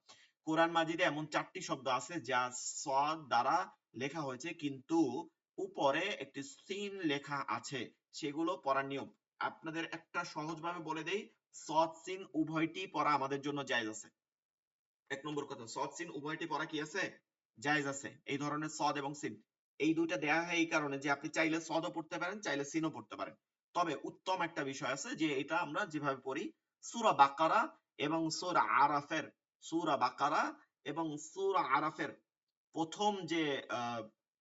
কোরআন মাজিদে এমন 4টি শব্দ আছে যা সদ দ্বারা লেখা হয়েছে কিন্তু উপরে একটি সিন লেখা আছে, সেগুলো পড়ার নিয়ম। আপনাদের একটা সহজভাবে বলে দেই, সদ সিন উভয়টি পড়া আমাদের জন্য জায়েজ আছে। 1 নম্বর কথা, সদ সিন উভয়টি পড়া কি আছে, জায়েজ আছে। এই ধরনের সদ এবং সিন এই দুইটা দেয়া হয় এই কারণে যে আপনি চাইলে সদও পড়তে পারেন, চাইলে সিনও পড়তে পারেন। তবে উত্তম একটা বিষয় আছে যে এটা আমরা যেভাবে পড়ি, সূরা বাকারা এবং সূরা বাকারা এবং সূরা আরাফের প্রথম যে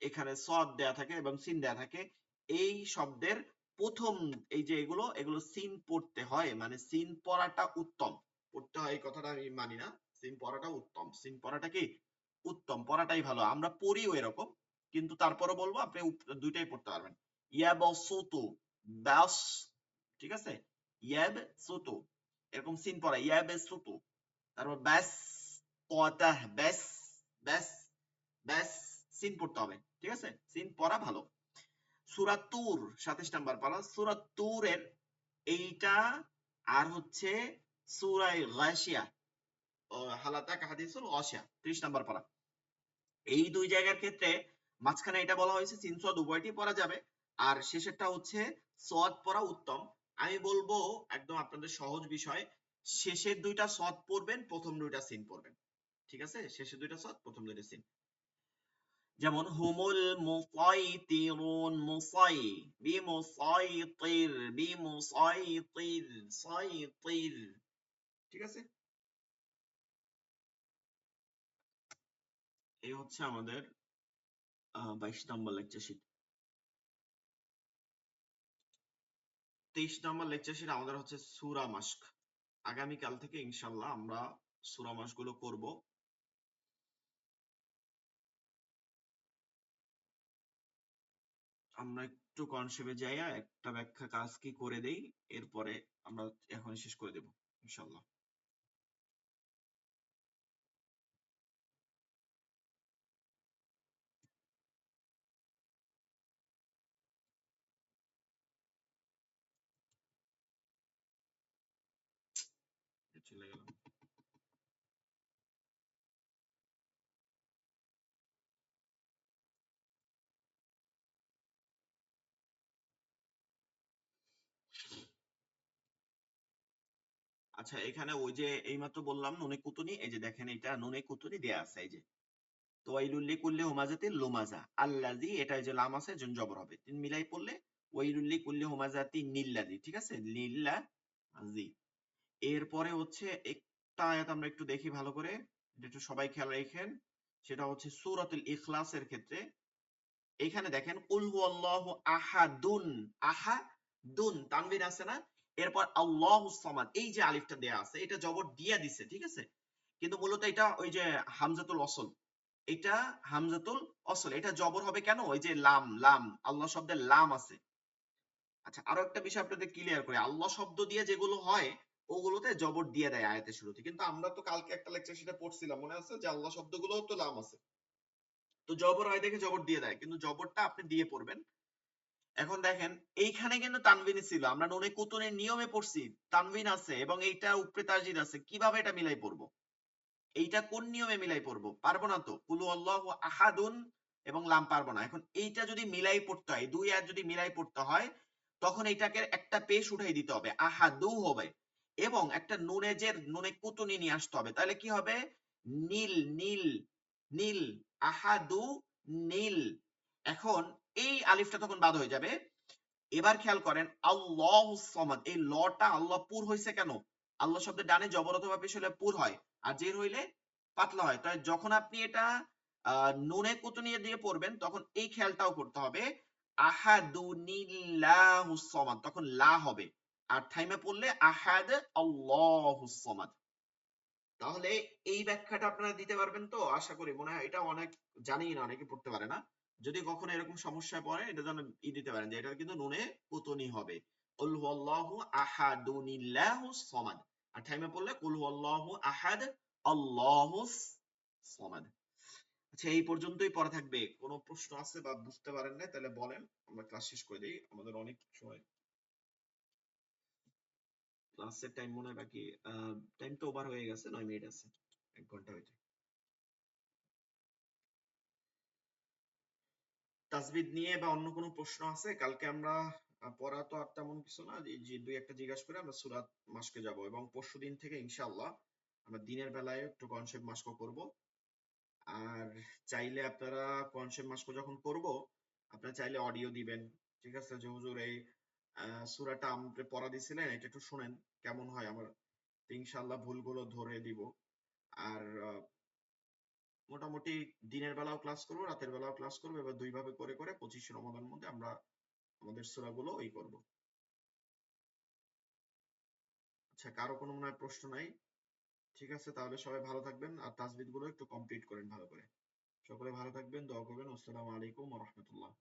এখানে সদ দেয়া থাকে এবং সিন দেয়া থাকে, এই শব্দের প্রথম এই যে এগুলো সিন পড়তে হয়, মানে সিন পড়াটা উত্তম। পড়তে হয় এই কথাটা আমি মানি না, সিন পড়াটা উত্তম, সিন পড়াটা কি উত্তম, পড়াটাই ভালো, আমরা পড়িও এরকম, কিন্তু তারপরে বলবো আপনি দুইটাই পড়তে পারবেন। ইয়াবসুতু, ব্যাস, ঠিক আছে, ইয়াবসুতু এরকম সিন পড়া, ইয়াবসুতু। তারপর ব্যাস, পতাহ, ব্যাস, ব্যাস, ব্যাস, সিন পড়তে হবে, ঠিক আছে, সিন পড়া ভালো। সূরা তুর 27 নাম্বার পারা, সূরা তুরের এইটা আর হচ্ছে সূরা গাশিয়া, হালাতাকা হাদিসুল গাশিয়া 30 নাম্বার পারা। এই দুই জায়গার ক্ষেত্রে মাঝখানে এটা বলা হয়েছে সিন সদ উভয়টি পড়া যাবে, আর শেষেরটা হচ্ছে সদ পড়া উত্তম। আমি বলবো একদম আপনাদের সহজ বিষয়, শেষের দুইটা সদ পড়বেন, প্রথম দুইটা সিন পড়বেন, ঠিক আছে, শেষের দুইটা সদ, প্রথম দুইটা সিন। যেমন হুমুল মুসাইতিরুন, বিমুসাইতির সাইতির, ঠিক আছে। এই হচ্ছে আমাদের 22 নম্বর লেকচার শিট। 23 নম্বর লেকচার শিট আমাদের হচ্ছে সূরা মাশক। আগামীকাল থেকে ইনশাআল্লাহ আমরা সূরা মাশক গুলো করব। আমরা একটু কনসেপ্টে যাইয়া একটা ব্যাখ্যা কাজ কি করে দেই, এরপরে আমরা এখন শেষ করে দেব ইনশাআল্লাহ। চলে গেলাম। আচ্ছা এখানে ওই যে এইমাত্র বললাম নুনে কুতুনি, এই যে দেখেন এটা নুনে কুতুনি দেয়া আছে, এই যে তো ওয়াইলুল লিকুল্লি হুমাজাতিন লুমাজা আল্লাযী, এটা এই যে লাম আছে এজন্য জবর হবে, তিন মিলাই পড়লে ওয়াইলুল লিকুল্লি হুমাজাতিন নিল্লাযী, ঠিক আছে, লিল্লাযী। এরপরে হচ্ছে একটা আয়াত আমরা একটু দেখি ভালো করে, এটা একটু সবাই খেয়াল রাখেন, সেটা হচ্ছে সূরাতুল ইখলাসের ক্ষেত্রে। এখানে দেখেন কুল হুয়াল্লাহু আহাদুন, আহাদুন তানবির আছে না, এরপর আল্লাহুস সামাদ, এই যে আলিফটা দেয়া আছে এটা জবর দিয়া দিছে, ঠিক আছে, কিন্তু মূলত এটা ওই যে হামজাতুল ওয়াসল, এটা হামজাতুল ওয়াসল, এটা জবর হবে কেন, ওই যে লাম, লাম আল্লাহ শব্দের লাম আছে। আচ্ছা আরো একটা বিষয় আপনাদের ক্লিয়ার করে, আল্লাহ শব্দ দিয়ে যেগুলো হয় ওগুলোতে জবর দিয়ে দেয় আয়াতের শুরুতে, কিন্তু আমরা তো কালকে একটা লেকচার সেটা পড়ছিলাম মনে আছে, যে আল্লাহ শব্দগুলোও তো লাম আছে, তো জবর হয় দেখে জবর দিয়ে দেয়, কিন্তু জবরটা আপনি দিয়ে পড়বেন। এখন দেখেন এইখানে কিন্তু তানবিন ছিল, আমরা নুনে কুতুনের নিয়মে পড়ছি তানবিন আছে এবং এইটা উপরে তাসদিদ আছে, কিভাবে এটা মিলাই পড়বো, এইটা কোন নিয়মে মিলাই পড়বো, পারবো না তো, কুলু আল্লাহু আহাদুন এবং লাম পারবো না। এখন এইটা যদি মিলাই পড়তে হয়, দুই আয়াত যদি মিলাই পড়তে হয়, তখন এইটাকে একটা পেশ উঠাই দিতে হবে, আহাদু হবে, এবং একটা নুনেজের নুনে কুতুনি নিয়ে আসতে হবে, তাহলে কি হবে, নীল নীল নীল, আহাদু নীল। এখন এই আলিফটা তখন বাদ হয়ে যাবে। এবার খেয়াল করেন আল্লাহুস সামাদ, এই লটা আল্লাহ পুর হইছে কেন, আল্লাহ শব্দের ডানে জবর অথবা পেশ হইলে পুর হয়, আর জের হইলে পাতলা হয়, তাই যখন আপনি এটা নুনে কুতুনিয়ে দিয়ে পড়বেন তখন এই খেয়ালটাও করতে হবে, আহাদুনিল্লাহুস সামাদ, তখন লা হবে, আর থাইমে পড়লে আহাদ আল্লাহুস সামাদ। তাহলে এই ব্যাখ্যাটা আপনারা দিতে পারবেন তো, আশা করি, মনে হয় এটা অনেক জানি না, অনেকে পড়তে পারে না, যদি কখনো এরকম সমস্যায় পড়ে এটা যেন দিতে পারেন যে এটা কিন্তু নুনে কুতুনি হবে, কুল হুয়াল্লাহু আহাদুনিল্লাহুস সামাদ, আর টাইমে পড়লে কুল হুয়াল্লাহু আহাদ আল্লাহুস সামাদ। আচ্ছা এই পর্যন্তই পড়া থাকবে, কোনো প্রশ্ন আছে বা বুঝতে পারেন না তাহলে বলেন, আমরা ক্লাস শেষ করে দিই, আমাদের অনেক সময় ক্লাসের টাইম মনে হয় বাকি, টাইম তো ওভার হয়ে গেছে, 9 মিনিট আছে, 1 ঘন্টা হয়েছে। তাসবিদ নিয়ে বা অন্য কোনো প্রশ্ন আছে, কালকে আমরা পড়া তো আর তেমন কিছু না, যে দুই একটা জিজ্ঞাসা করে আমরা সূরা মাস্কে যাব, এবং পরশুদিন থেকে ইনশাআল্লাহ আমরা দিনের বেলায় একটু কনসেপ্ট মাস্ক করব। আর চাইলে আপনারা কনসেপ্ট মাস্ক যখন করব আপনারা চাইলে অডিও দিবেন, ঠিক আছে, যে হুজুর এই সূরাটা আমাকে পড়া দিছিলেন এটা একটু শুনেন কেমন হয়, আমার ইনশাআল্লাহ ভুলগুলো ধরে দিব। আর মোটামুটি দিনের বেলাও ক্লাস করব, রাতের বেলাও ক্লাস করব, এবার দুই ভাবে করে করে 25 রমাদানের মধ্যে আমরা আমাদের সূরাগুলো ওই করব। আচ্ছা কারো কোনো মনে হয় প্রশ্ন নাই, ঠিক আছে, তাহলে সবাই ভালো থাকবেন আর তাসবিদ গুলো একটু কমপ্লিট করেন ভালো করে। সকলে ভালো থাকবেন, দোয়া করবেন। আসসালামু আলাইকুম ওয়া রাহমাতুল্লাহ।